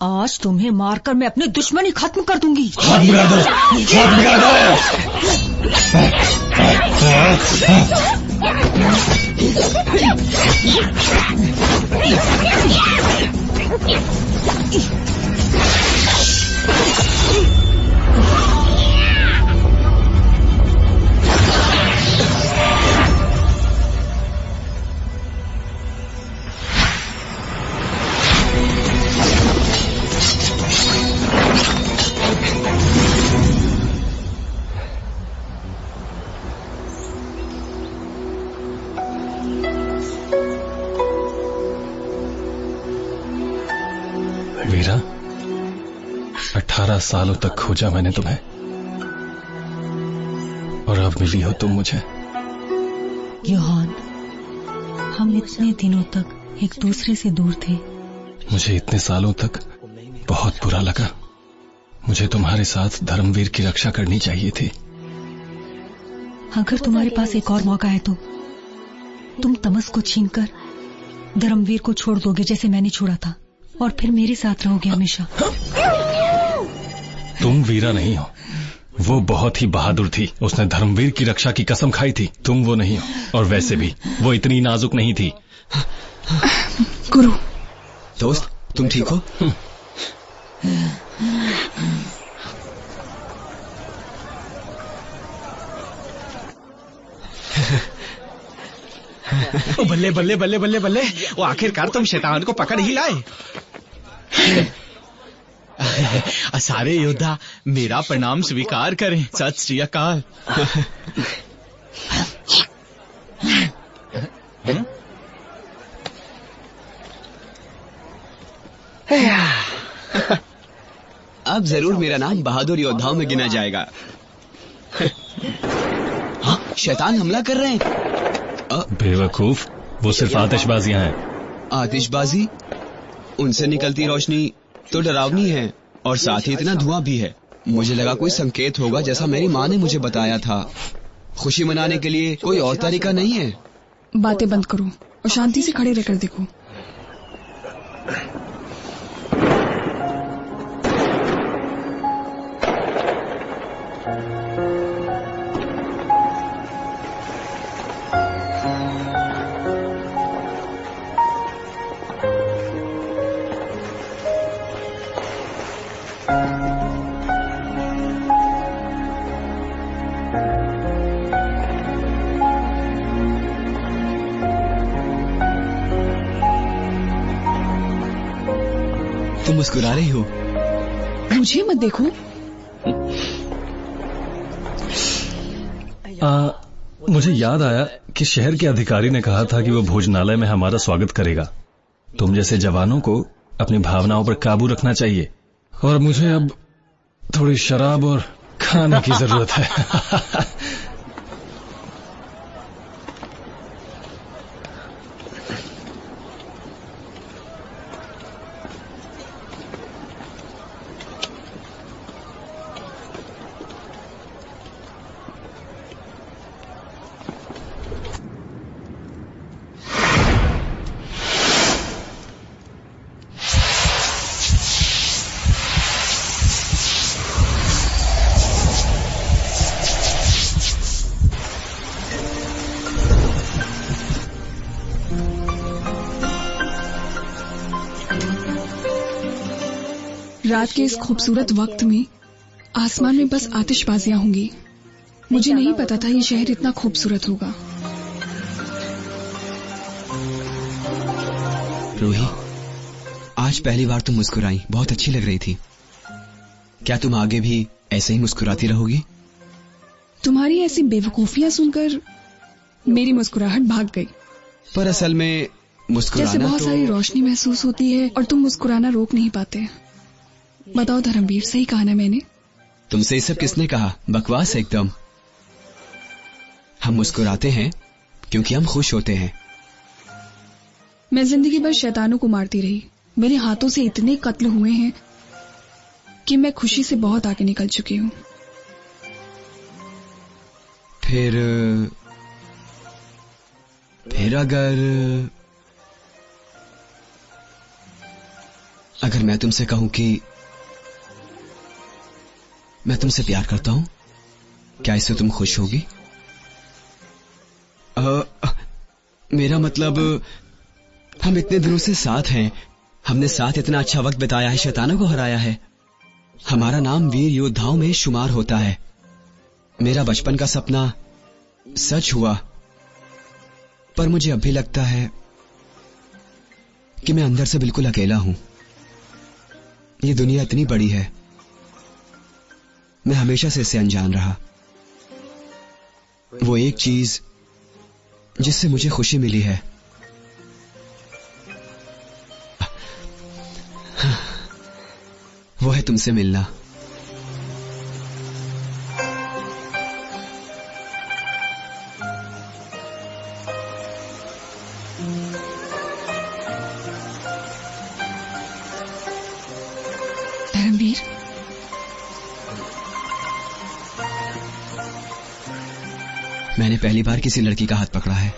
आज तुम्हें मारकर मैं अपनी दुश्मनी खत्म कर दूंगी। खत्म कर दो, खत्म कर दो। वीरा, 18 सालों तक खोजा मैंने तुम्हें और अब मिली हो तुम मुझे। योहान, हम इतने दिनों तक एक दूसरे से दूर थे। मुझे इतने सालों तक बहुत बुरा लगा। मुझे तुम्हारे साथ धर्मवीर की रक्षा करनी चाहिए थी। अगर तुम्हारे पास एक और मौका है तो तुम तमस को छीनकर धर्मवीर को छोड़ दोगे जैसे मैंने छोड़ा था, और फिर मेरे साथ रहोगे हमेशा। तुम वीरा नहीं हो। वो बहुत ही बहादुर थी, उसने धर्मवीर की रक्षा की कसम खाई थी। तुम वो नहीं हो, और वैसे भी वो इतनी नाजुक नहीं थी। गुरु। दोस्त, तुम ठीक हो? बल्ले बल्ले बल्ले बल्ले बल्ले, वो आखिरकार तुम शैतान को पकड़ ही लाए। सारे योद्धा मेरा प्रणाम स्वीकार करें। सत श्री अकाल। अब जरूर मेरा नाम बहादुर योद्धाओं में गिना जाएगा। हाँ, शैतान हमला कर रहे हैं। बेवकूफ, वो सिर्फ आतिशबाजियां हैं। आतिशबाजी? उनसे निकलती रोशनी तो डरावनी है, और साथ ही इतना धुआं भी है। मुझे लगा कोई संकेत होगा, जैसा मेरी माँ ने मुझे बताया था। खुशी मनाने के लिए कोई और तरीका नहीं है? बातें बंद करो और शांति से खड़े रहकर देखो। तुम मुस्कुरा रही हो। मुझे मत देखो। मुझे याद आया कि शहर के अधिकारी ने कहा था कि वो भोजनालय में हमारा स्वागत करेगा। तुम जैसे जवानों को अपनी भावनाओं पर काबू रखना चाहिए, और मुझे अब थोड़ी शराब और खाने की जरूरत है। रात के इस खूबसूरत वक्त में आसमान में बस आतिशबाजियां होंगी। मुझे नहीं पता था ये शहर इतना खूबसूरत होगा। रूही, आज पहली बार तुम मुस्कुराई, बहुत अच्छी लग रही थी। क्या तुम आगे भी ऐसे ही मुस्कुराती रहोगी? तुम्हारी ऐसी बेवकूफियां सुनकर मेरी मुस्कुराहट भाग गई। पर असल में मुस्कुराना जैसे बहुत सारी रोशनी महसूस होती है और तुम मुस्कुराना रोक नहीं पाते। बताओ धर्मवीर, सही कहा ना मैंने? तुमसे ये सब किसने कहा? बकवास एकदम। हम मुस्कुराते हैं क्योंकि हम खुश होते हैं। मैं जिंदगी भर शैतानों को मारती रही। मेरे हाथों से इतने कत्ल हुए हैं कि मैं खुशी से बहुत आगे निकल चुकी हूँ। फिर अगर मैं तुमसे कहूं कि मैं तुमसे प्यार करता हूं, क्या इससे तुम खुश होगी? मेरा मतलब, हम इतने दिनों से साथ हैं, हमने साथ इतना अच्छा वक्त बिताया है, शैतानों को हराया है। हमारा नाम वीर योद्धाओं में शुमार होता है। मेरा बचपन का सपना सच हुआ, पर मुझे अब भी लगता है कि मैं अंदर से बिल्कुल अकेला हूं। ये दुनिया इतनी बड़ी है, मैं हमेशा से इससे अनजान रहा। वो एक चीज जिससे मुझे खुशी मिली है, वो है तुमसे मिलना। धर्मवीर, मैंने पहली बार किसी लड़की का हाथ पकड़ा है।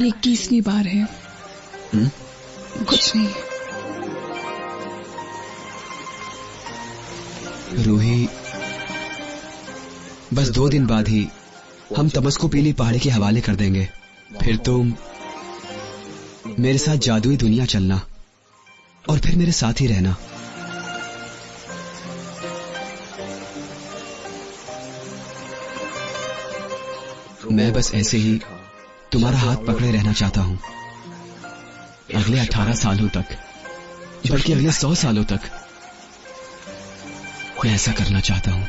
ये 21वीं बार है। कुछ नहीं। रूही, बस 2 दिन बाद ही हम तमस्को पीली पहाड़ी के हवाले कर देंगे। फिर तुम मेरे साथ जादुई दुनिया चलना और फिर मेरे साथ ही रहना। मैं बस ऐसे ही तुम्हारा हाथ पकड़े रहना चाहता हूं, अगले 18 सालों तक, बल्कि अगले 100 सालों तक मैं ऐसा करना चाहता हूं।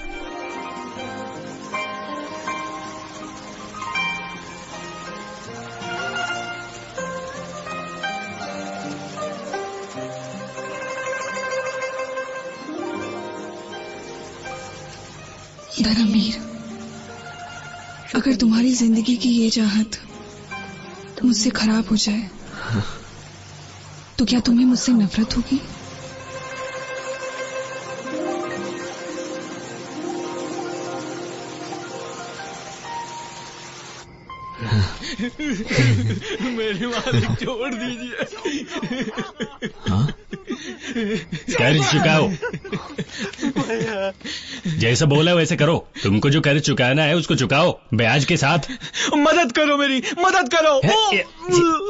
धर्मवीर, अगर तुम्हारी जिंदगी की ये चाहत मुझसे खराब हो जाए तो क्या तुम्हें मुझसे नफरत होगी? मेरे मालिक छोड़ दीजिए। कर्ज चुकाओ। जैसा बोला वैसे करो। तुमको जो कर्ज चुकाना है उसको चुकाओ, ब्याज के साथ। मदद करो, मेरी मदद करो।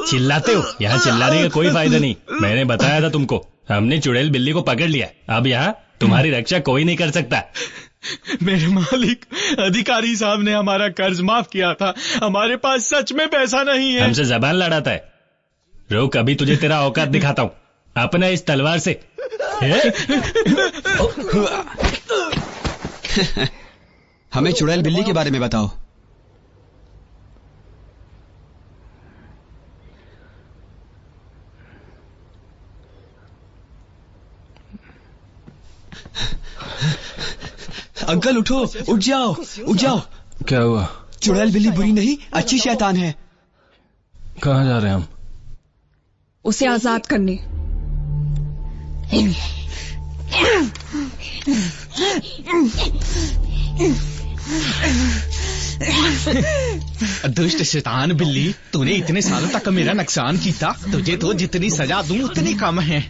चिल्लाते हो? यहाँ चिल्लाने का कोई फायदा नहीं। मैंने बताया था तुमको, हमने चुड़ैल बिल्ली को पकड़ लिया। अब यहाँ तुम्हारी रक्षा कोई नहीं कर सकता। मेरे मालिक, अधिकारी साहब ने हमारा कर्ज माफ किया था। हमारे पास सच में पैसा नहीं है। हमसे जबान लड़ाता है। रुक, अभी तुझे तेरा औकात दिखाता हूँ, अपना इस तलवार से। हमें चुड़ैल बिल्ली के बारे में बताओ। अंकल उठो, उठ जाओ, उठ जाओ। क्या हुआ? चुड़ैल बिल्ली बुरी नहीं, अच्छी शैतान है। कहाँ जा रहे हैं हम? उसे आजाद करने। दुष्ट शैतान बिल्ली, तूने इतने सालों तक मेरा नुकसान किया। तुझे तो जितनी सजा दूं उतनी कम है।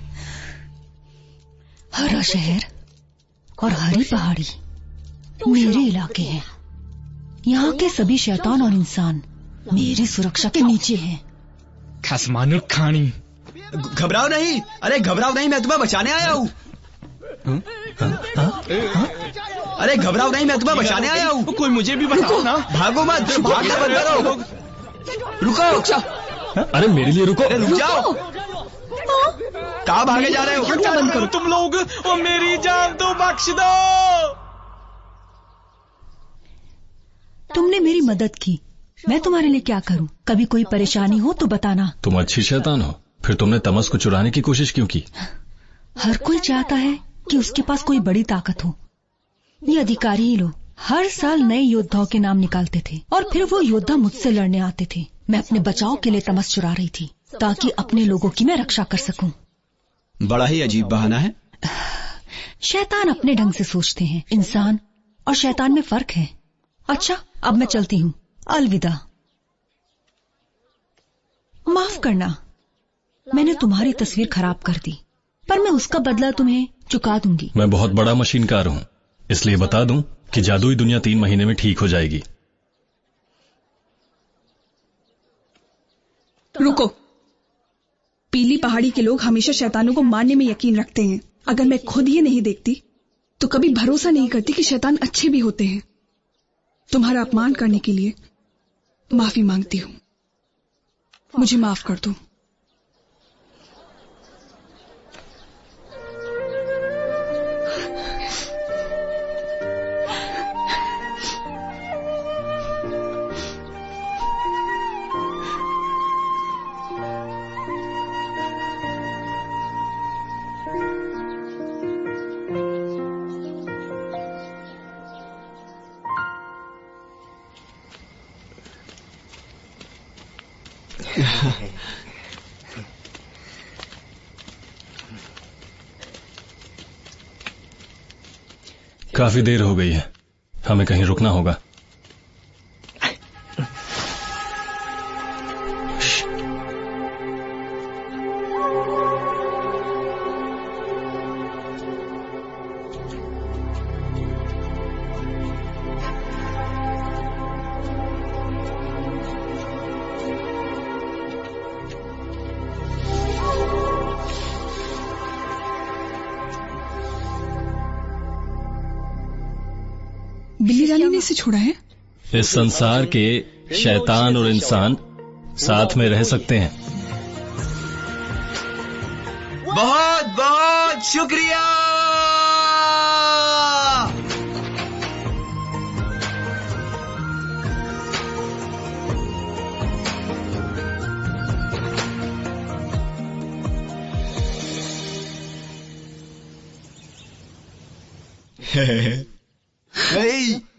हरा शहर और हरी पहाड़ी मेरे इलाके हैं। यहाँ के सभी शैतान और इंसान मेरी सुरक्षा के नीचे हैं। खसमानु खानी। घबराओ नहीं, अरे घबराओ नहीं, मैं तुम्हें बचाने आया हूँ। अरे घबराओ नहीं, मैं तुम्हें बचाने आया हूँ। कोई मुझे भी बताओ ना। भागो मत, भागना बंद करो। रुको। अरे मेरे लिए रुको। अरे रुक जाओ। कहाँ भागे जा रहे हो? क्या बंद करो तुम लोग, और मेरी जान तो बख्श दो। तुमने मेरी मदद की, मैं तुम्हारे लिए क्या करूं? कभी कोई परेशानी हो तो बताना। तुम अच्छी शैतान हो, फिर तुमने तमस को चुराने की कोशिश क्यों की? हर कोई चाहता है कि उसके पास कोई बड़ी ताकत हो। ये अधिकारी ही लोग हर साल नए योद्धाओं के नाम निकालते थे और फिर वो योद्धा मुझसे लड़ने आते थे। मैं अपने बचाव के लिए तमस चुरा रही थी ताकि अपने लोगों की मैं रक्षा कर सकूं। बड़ा ही अजीब बहाना है। शैतान अपने ढंग से सोचते हैं, इंसान और शैतान में फर्क है। अच्छा, अब मैं चलती हूँ, अलविदा। माफ करना, मैंने तुम्हारी तस्वीर खराब कर दी, पर मैं उसका बदला तुम्हें चुका दूंगी। मैं बहुत बड़ा मशीनकार हूँ, इसलिए बता दूं कि जादुई दुनिया 3 महीने में ठीक हो जाएगी। रुको, पीली पहाड़ी के लोग हमेशा शैतानों को मारने में यकीन रखते हैं। अगर मैं खुद ये नहीं देखती तो कभी भरोसा नहीं करती कि शैतान अच्छे भी होते हैं। तुम्हारा अपमान करने के लिए माफी मांगती हूँ। मुझे माफ कर दो। काफी देर हो गई है, हमें कहीं रुकना होगा। बिल्ली रानी ने इसे छोड़ा है? इस संसार के शैतान और इंसान साथ में रह सकते हैं। बहुत बहुत शुक्रिया।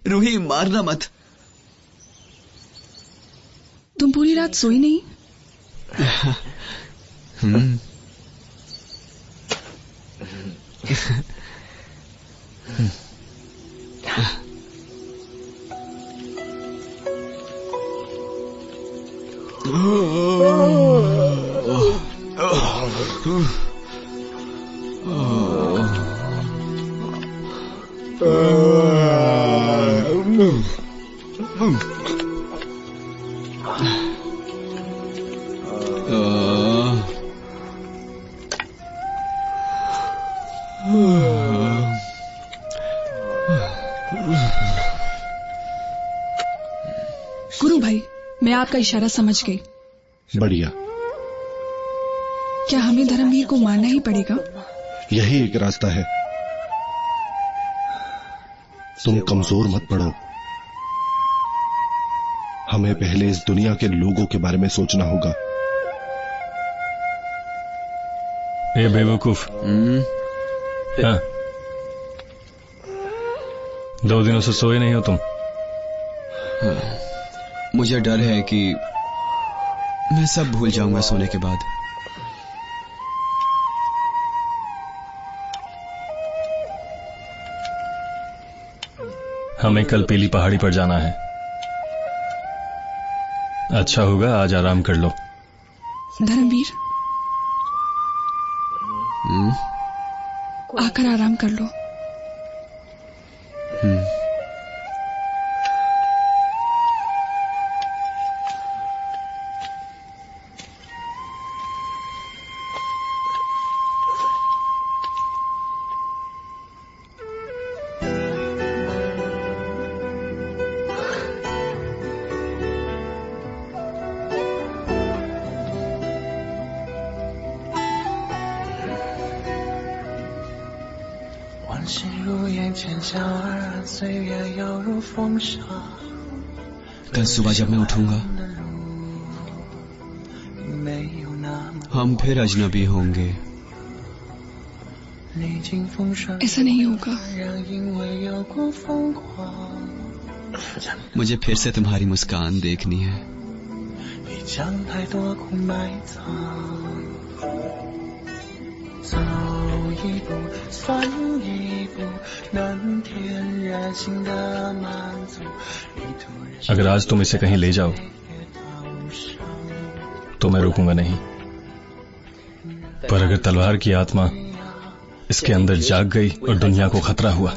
रूही, मारना मत। तुम पूरी रात सोई नहीं? गुरु भाई, मैं आपका इशारा समझ गई। बढ़िया। क्या हमें धर्मवीर को मारना ही पड़ेगा? यही एक रास्ता है। तुम कमजोर मत पड़ो। हमें पहले इस दुनिया के लोगों के बारे में सोचना होगा। ए बेवकूफ, हाँ, 2 दिनों से सोए नहीं हो तुम? मुझे डर है कि मैं सब भूल जाऊंगा सोने के बाद। हमें कल पीली पहाड़ी पर जाना है। अच्छा होगा आज आराम कर लो। धर्मवीर, आकर आराम कर लो। कल सुबह जब मैं उठूंगा हम फिर अजनबी होंगे। ऐसा नहीं होगा। मुझे फिर से तुम्हारी मुस्कान देखनी है। अगर आज तुम इसे कहीं ले जाओ तो मैं रुकूंगा नहीं, पर अगर तलवार की आत्मा इसके अंदर जाग गई और दुनिया को खतरा हुआ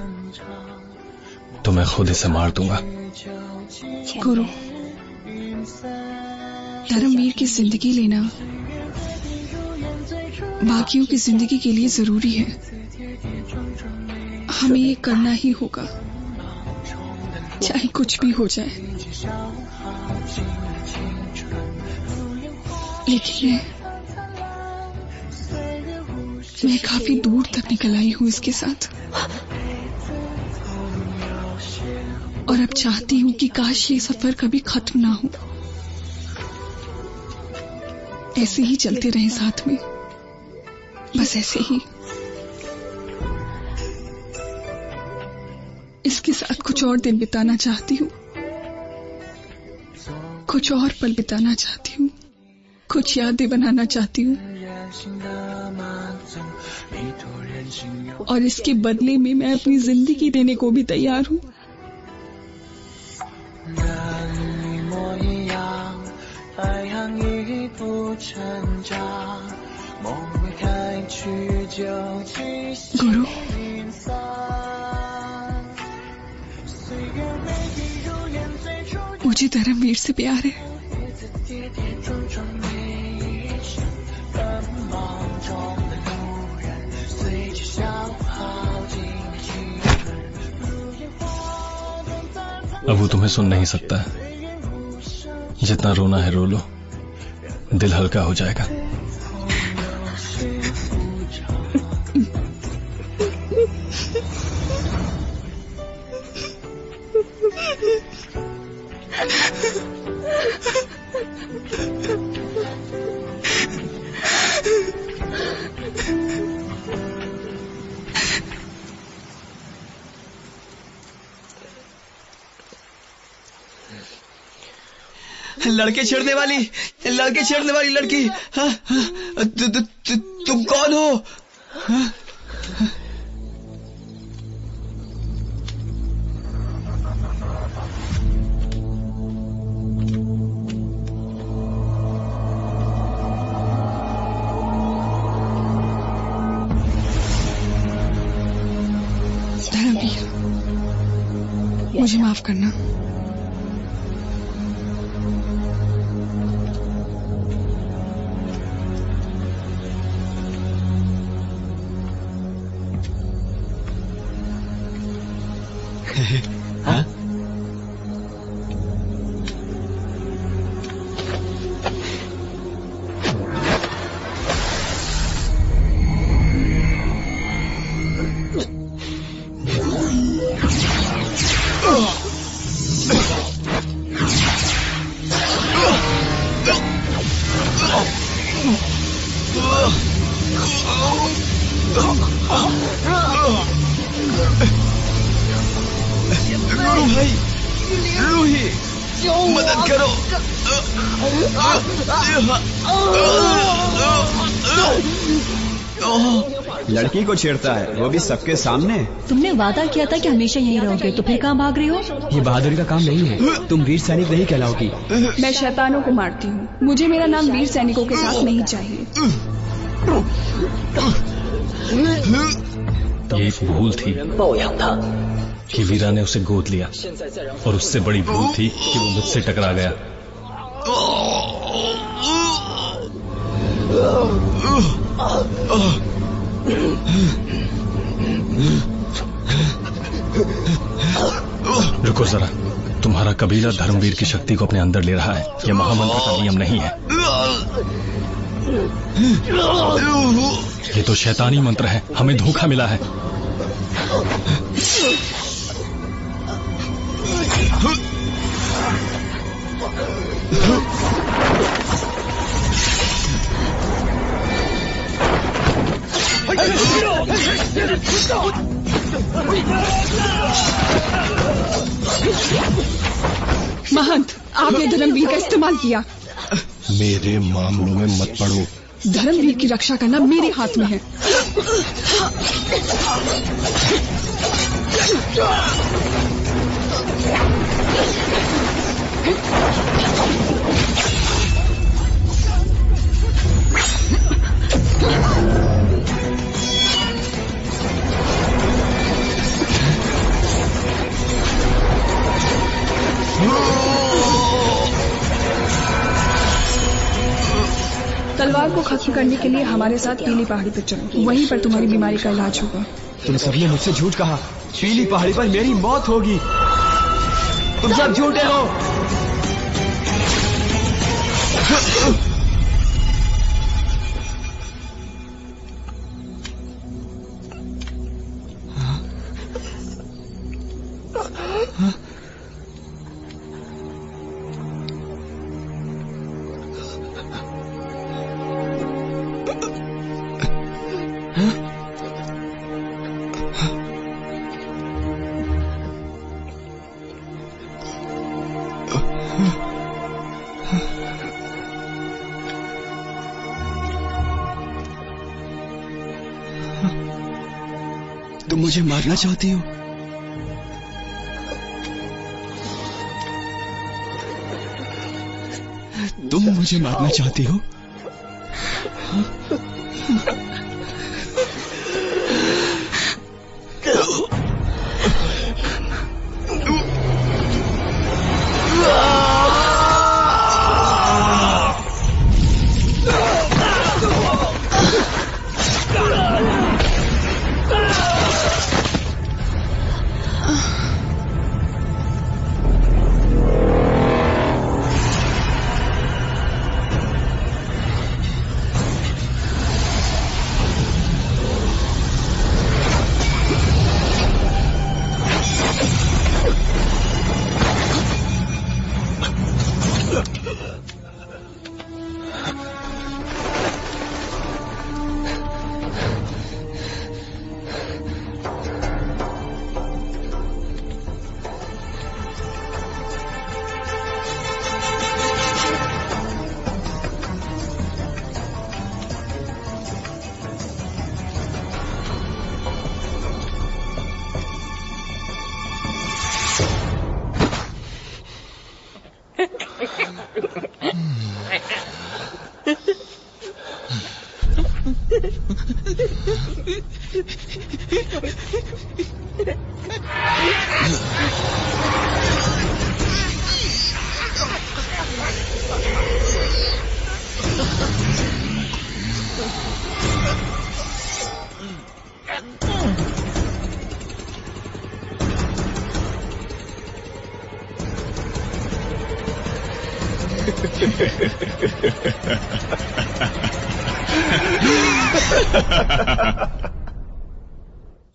तो मैं खुद इसे मार दूंगा। गुरु, धर्मवीर की जिंदगी लेना बाकियों की जिंदगी के लिए जरूरी है। हमें ये करना ही होगा, चाहे कुछ भी हो जाए। लेकिन मैं काफी दूर तक निकल आई हूँ इसके साथ, और अब चाहती हूँ कि काश ये सफर कभी खत्म ना हो, ऐसे ही चलते रहे साथ में, बस ऐसे ही। इसके साथ कुछ और दिन बिताना चाहती हूँ, कुछ और पल बिताना चाहती हूँ, कुछ यादें बनाना चाहती हूँ, और इसके बदले में मैं अपनी जिंदगी देने को भी तैयार हूँ। गुरु, मुझे धर्मवीर से प्यार है। अब वो तुम्हें सुन नहीं सकता। जितना रोना है रो लो, दिल हल्का हो जाएगा। लड़के छेड़ने वाली लड़की। हाँ, हाँ, तुम कौन हो? हाँ? धर्मवीर, मुझे माफ करना। हाँ? गुरु भाई, रूही, मदद करो। लड़की को छेड़ता है, वो भी सबके सामने। तुमने वादा किया था कि हमेशा यहीं रहोगे, तो फिर कहाँ भाग रही हो? ये बहादुरी का काम नहीं है, तुम वीर सैनिक नहीं कहलाओगी। मैं शैतानों को मारती हूँ, मुझे मेरा नाम वीर सैनिकों के साथ नहीं चाहिए। ये एक भूल थी कि वीरा ने उसे गोद लिया, और उससे बड़ी भूल थी कि वो मुझसे टकरा गया। रुको जरा, तुम्हारा कबीला धर्मवीर की शक्ति को अपने अंदर ले रहा है। यह महामंत्र का नियम नहीं है, ये तो शैतानी मंत्र है। हमें धोखा मिला है। महंत, आपने धर्मवीर का इस्तेमाल किया। मेरे मामलों में मत पड़ो। धर्मवीर की रक्षा करना मेरे हाथ में है। तलवार को खत्म करने के लिए हमारे साथ पीली पहाड़ी पर चलो, वहीं पर तुम्हारी बीमारी का इलाज होगा। तुम सबने मुझसे झूठ कहा। पीली पहाड़ी पर मेरी मौत होगी। तुम सब झूठे हो। तुम मुझे मारना चाहती हो? तुम मुझे मारना चाहती हो?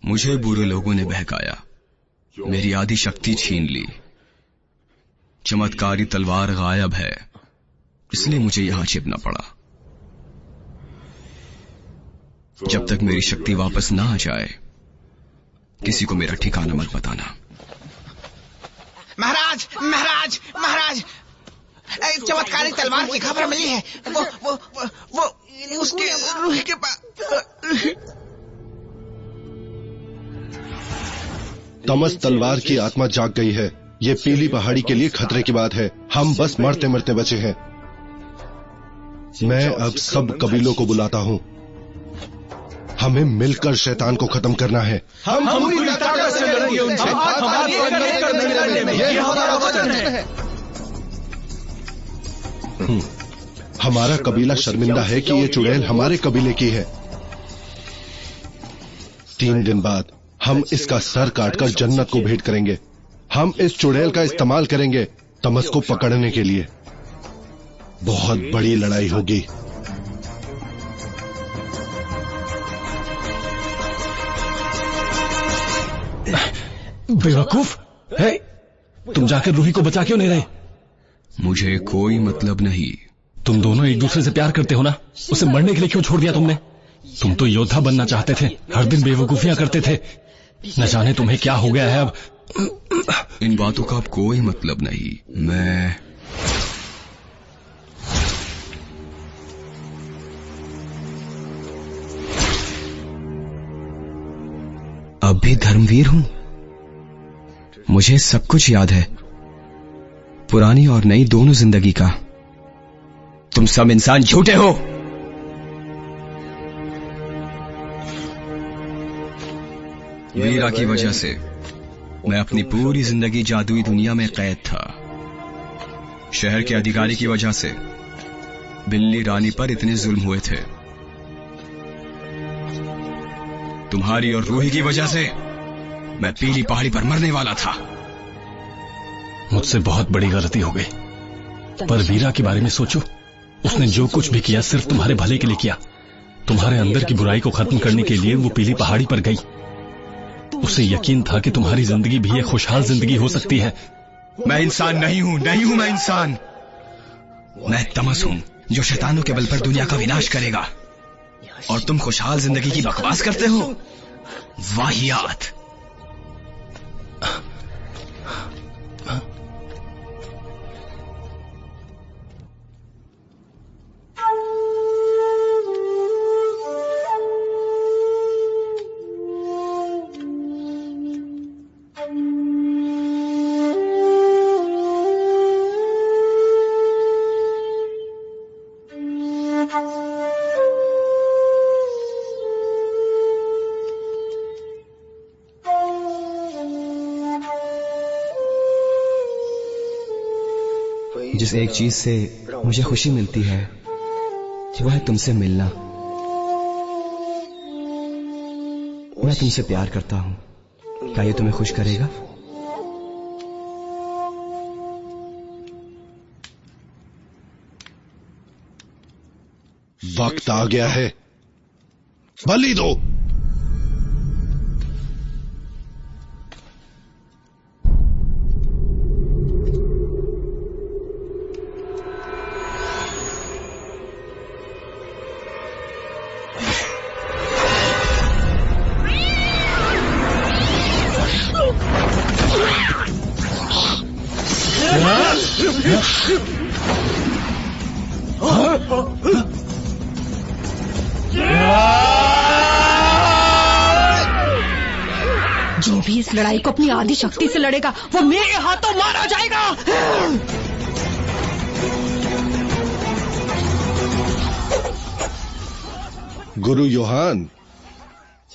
मुझे बुरे लोगों ने बहकाया, मेरी आधी शक्ति छीन ली। चमत्कारी तलवार गायब है, इसलिए मुझे यहां छिपना पड़ा। जब तक मेरी शक्ति वापस ना आ जाए, किसी को मेरा ठिकाना मत बताना। महाराज महाराज महाराज, चमत्कारी तलवार की खबर मिली है। वो उसके रूह के पास। तमस तलवार की आत्मा जाग गई है। ये पीली पहाड़ी के लिए खतरे की बात है। हम बस मरते मरते बचे हैं। मैं अब सब कबीलों को बुलाता हूँ। हमें मिलकर शैतान को खत्म करना है। हम पूरी ताकत से लड़ेंगे उनसे। ये हमारा वचन है। हमारा कबीला शर्मिंदा है कि ये चुड़ैल हमारे कबीले की है। 3 दिन बाद हम इसका सर काटकर जन्नत को भेंट करेंगे। हम इस चुड़ैल का इस्तेमाल करेंगे तमस को पकड़ने के लिए। बहुत बड़ी लड़ाई होगी। बेवकूफ है, तुम जाकर रूही को बचा क्यों नहीं रहे? मुझे कोई मतलब नहीं। तुम दोनों एक दूसरे से प्यार करते हो ना, उसे मरने के लिए क्यों छोड़ दिया तुमने? तुम तो योद्धा बनना चाहते थे, हर दिन बेवकूफियां करते थे। न जाने तुम्हें क्या हो गया है अब। इन बातों का अब कोई मतलब नहीं। मैं अब भी धर्मवीर हूं। मुझे सब कुछ याद है, पुरानी और नई दोनों जिंदगी का। तुम सब इंसान झूठे हो। वीरा की वजह से मैं अपनी पूरी जिंदगी जादुई दुनिया में कैद था। शहर के अधिकारी की वजह से बिल्ली रानी पर इतने जुल्म हुए थे। तुम्हारी और रूही की वजह से मैं पीली पहाड़ी पर मरने वाला था। मुझसे बहुत बड़ी गलती हो गई, पर वीरा के बारे में सोचो। उसने जो कुछ भी किया सिर्फ तुम्हारे भले के लिए किया। तुम्हारे अंदर की बुराई को खत्म करने के लिए वो पीली पहाड़ी पर गई। उसे यकीन था कि तुम्हारी जिंदगी भी एक खुशहाल जिंदगी हो सकती है। मैं इंसान नहीं हूं मैं इंसान। मैं तमस हूं जो शैतानों के बल पर दुनिया का विनाश करेगा। और तुम खुशहाल जिंदगी की बकवास करते हो। वाहियात। जिस एक चीज से मुझे खुशी मिलती है वह है तुमसे मिलना। मैं तुमसे प्यार करता हूं। क्या ये तुम्हें खुश करेगा? वक्त आ गया है, बलि दो। जो भी इस लड़ाई को अपनी आदि शक्ति से लड़ेगा वो मेरे हाथों मारा जाएगा। गुरु योहान,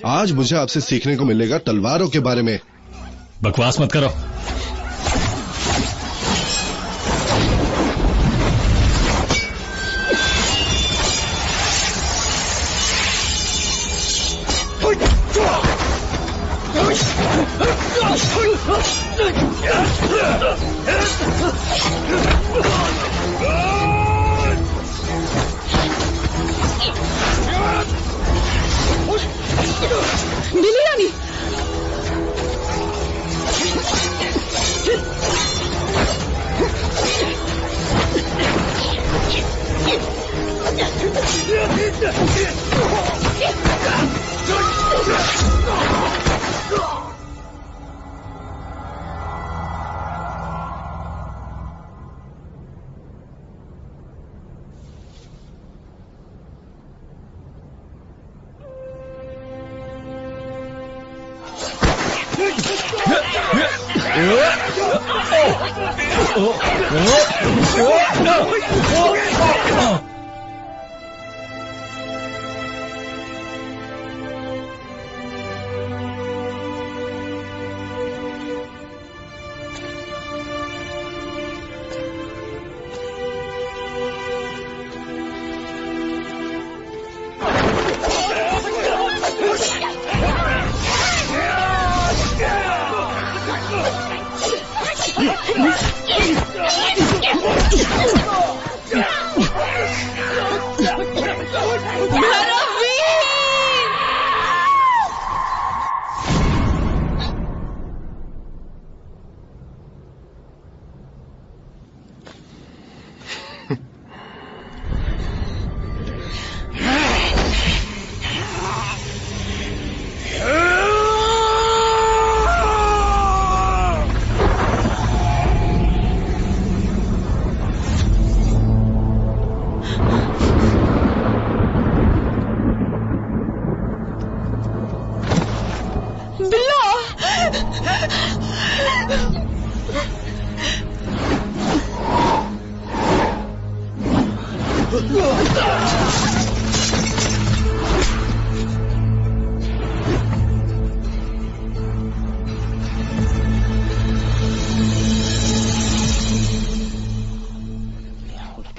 आज मुझे आपसे सीखने को मिलेगा तलवारों के बारे में। बकवास मत करो। बिल्ली रानी,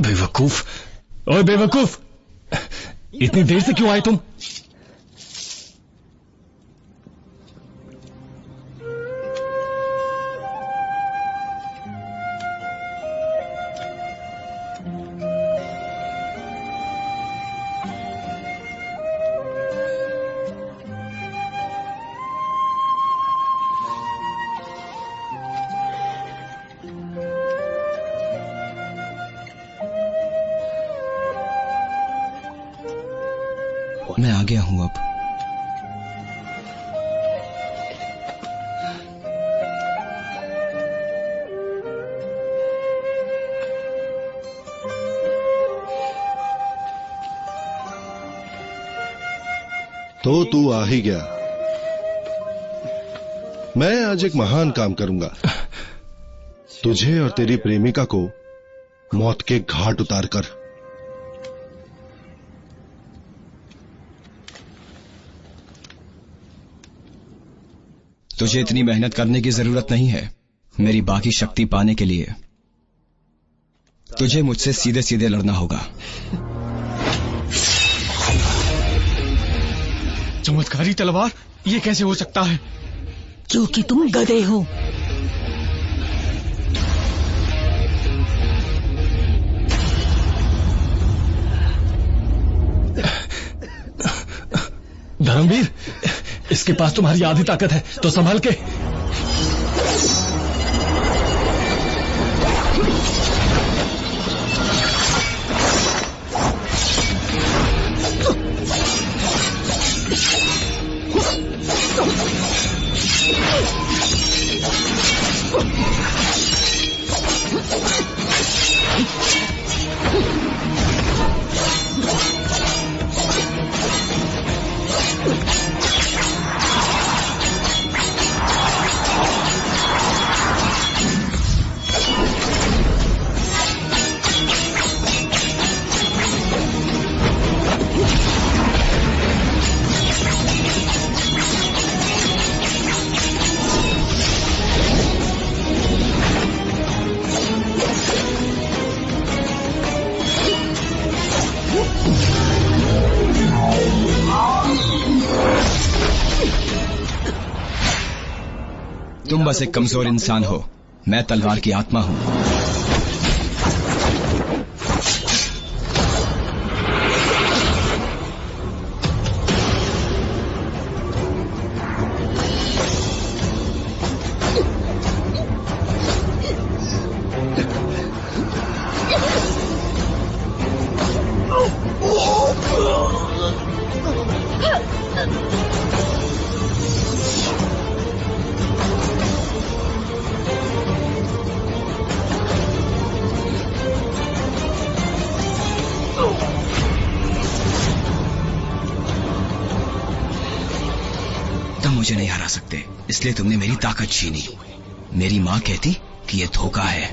बेवकूफ, ओए बेवकूफ, इतनी देर से क्यों आए तुम? मैं आ गया हूं अब। तो तू आ ही गया। मैं आज एक महान काम करूंगा। तुझे और तेरी प्रेमिका को मौत के घाट उतारकर। तुझे इतनी मेहनत करने की जरूरत नहीं है मेरी बाकी शक्ति पाने के लिए। तुझे मुझसे सीधे सीधे लड़ना होगा। चमत्कारी तलवार, ये कैसे हो सकता है? क्योंकि तुम गधे हो। धर्मवीर, इसके पास तुम्हारी आधी ताकत है, तो संभल के। तुम बस एक कमजोर इंसान हो, मैं तलवार की आत्मा हूं। मुझे नहीं हरा सकते, इसलिए तुमने मेरी ताकत छीनी। मेरी माँ कहती कि यह धोखा है।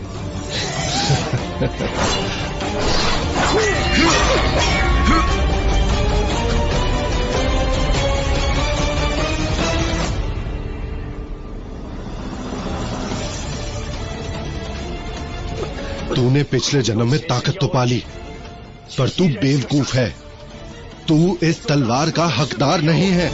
तूने पिछले जन्म में ताकत तो पाली, पर तू बेवकूफ है। तू इस तलवार का हकदार नहीं है।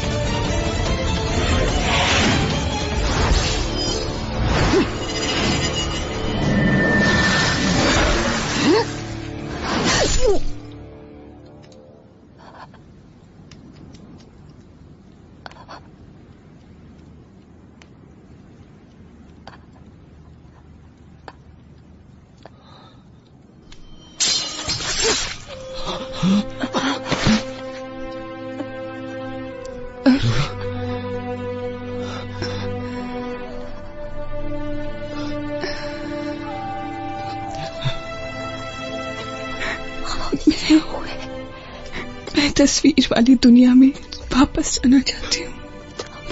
मैं तस्वीर वाली दुनिया में वापस जाना चाहती हूँ।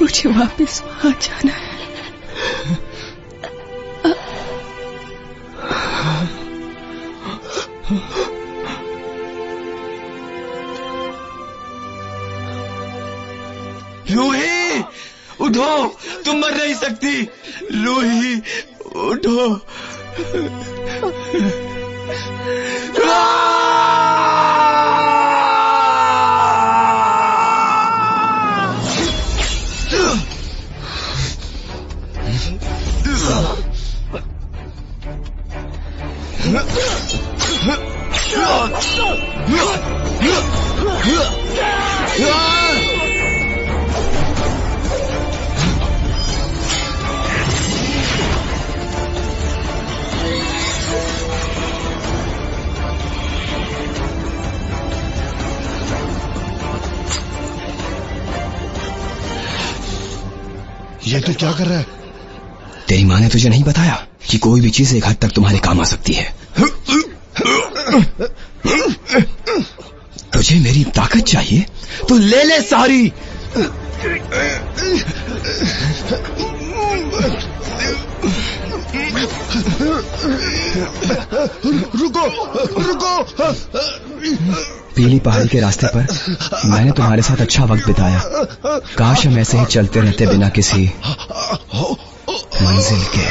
मुझे वापस वहां जाना है। रूही, उठो, तुम मर नहीं सकती। रूही, उठो। ये तो क्या कर रहा है? तेरी माँ ने तुझे नहीं बताया कि कोई भी चीज एक हद तक तुम्हारे काम आ सकती है? तुझे मेरी ताकत चाहिए तो ले ले सारी। रुको रुको। पीली पहाड़ी के रास्ते पर मैंने तुम्हारे साथ अच्छा वक्त बिताया। काश हम ऐसे ही चलते रहते बिना किसी मंजिल के।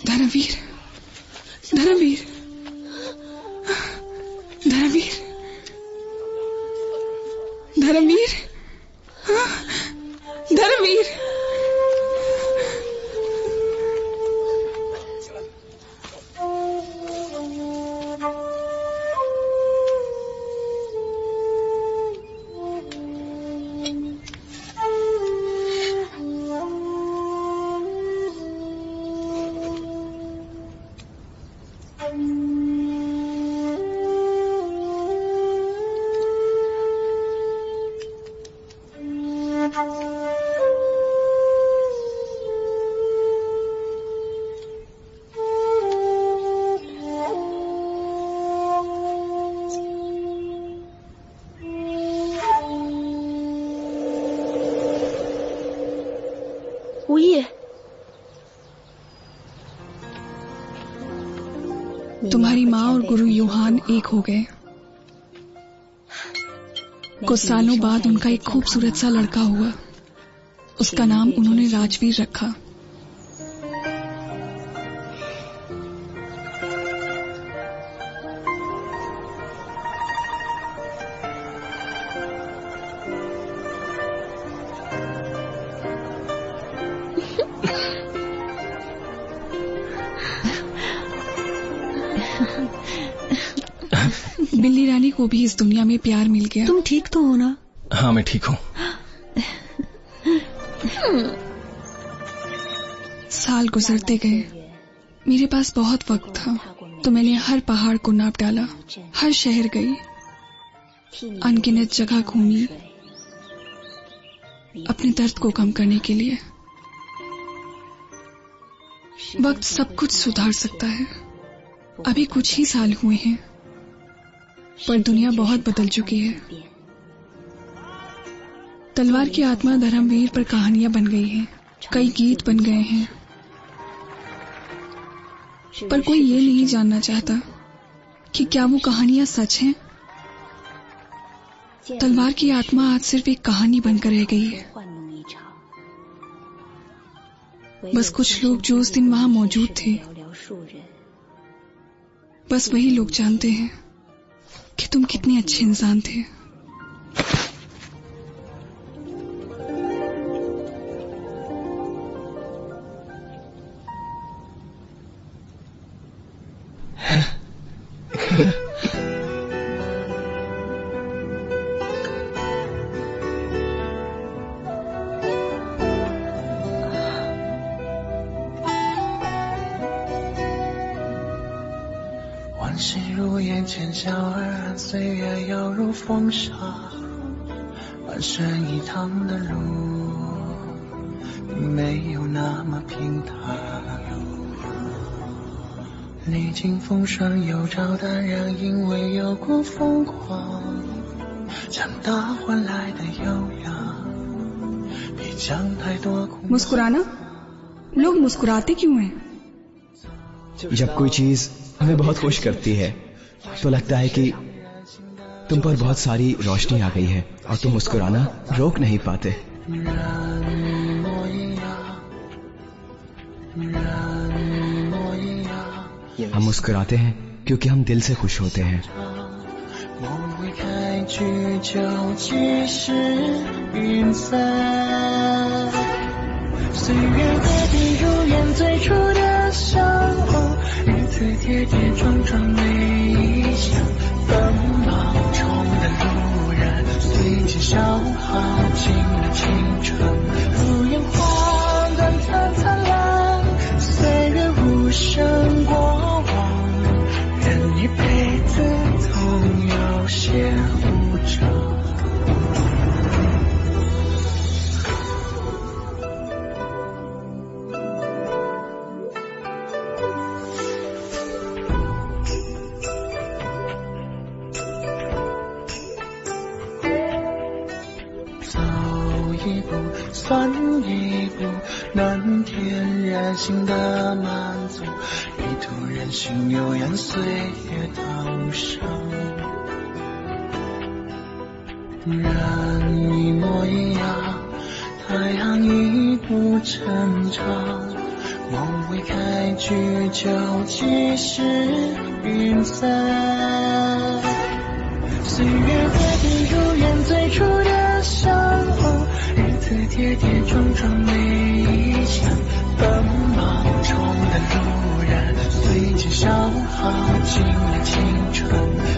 धर्मवीर, धर्मवीर, धर्मवीर, धर्मवीर, धर्मवीर।无意， तुम्हारी माँ और गुरु यूहान एक हो गए। कुछ सालों बाद उनका एक खूबसूरत सा लड़का हुआ। उसका नाम उन्होंने राजवीर रखा। बिल्ली रानी को भी इस दुनिया में प्यार मिल गया। तुम ठीक तो हो ना? हाँ मैं ठीक हूँ। साल गुजरते गए। मेरे पास बहुत वक्त था तो मैंने हर पहाड़ को नाप डाला, हर शहर गई, अनगिनत जगह घूमी अपने दर्द को कम करने के लिए। वक्त सब कुछ सुधार सकता है। अभी कुछ ही साल हुए हैं पर दुनिया बहुत बदल चुकी है। तलवार की आत्मा धर्मवीर पर कहानियां बन गई हैं, कई गीत बन गए हैं, पर कोई ये नहीं जानना चाहता कि क्या वो कहानियां सच हैं। तलवार की आत्मा आज सिर्फ एक कहानी बनकर रह गई है। बस कुछ लोग जो उस दिन वहां मौजूद थे, बस वही लोग जानते हैं कि तुम कितने अच्छे इंसान थे। 往事如烟，浅笑而安，岁月犹如风沙，半生一趟的路，没有那么平坦。历经风霜又照淡然，因为有过疯狂，长大换来的优雅，比将太多苦。मुस्कुराना लोग मुस्कुराते क्यों हैं? जब कोई चीज हमें बहुत खुश करती है तो लगता है कि तुम पर बहुत सारी रोशनी आ गई है और तुम मुस्कुराना रोक नहीं पाते। हम मुस्कुराते हैं क्योंकि हम दिल से खुश होते हैं।算一步，难填人性的满足，一途人心悠然，岁月涛声。人一模一样，太阳一步成长，梦未开，聚酒几时云散。岁月回忆如烟，最初的相逢，日子跌跌撞撞每一项，奔忙中的路人，随即消耗尽了青春。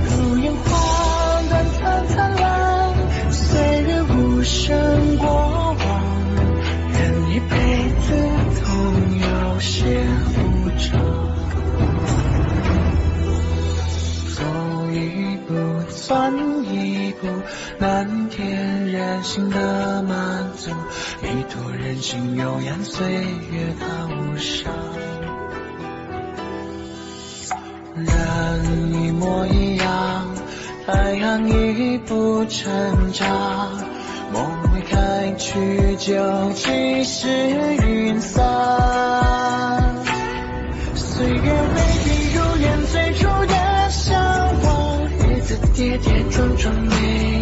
如烟花短暂灿烂，岁月无声过往，人一辈子总有些浮躁。走一步算一步，难填人心的满足，一途人心悠然，岁月它无伤。人一模一样，太阳一步成长，梦未开，去就几时云散。岁月回忆如烟，最初的向往，日子跌跌撞撞每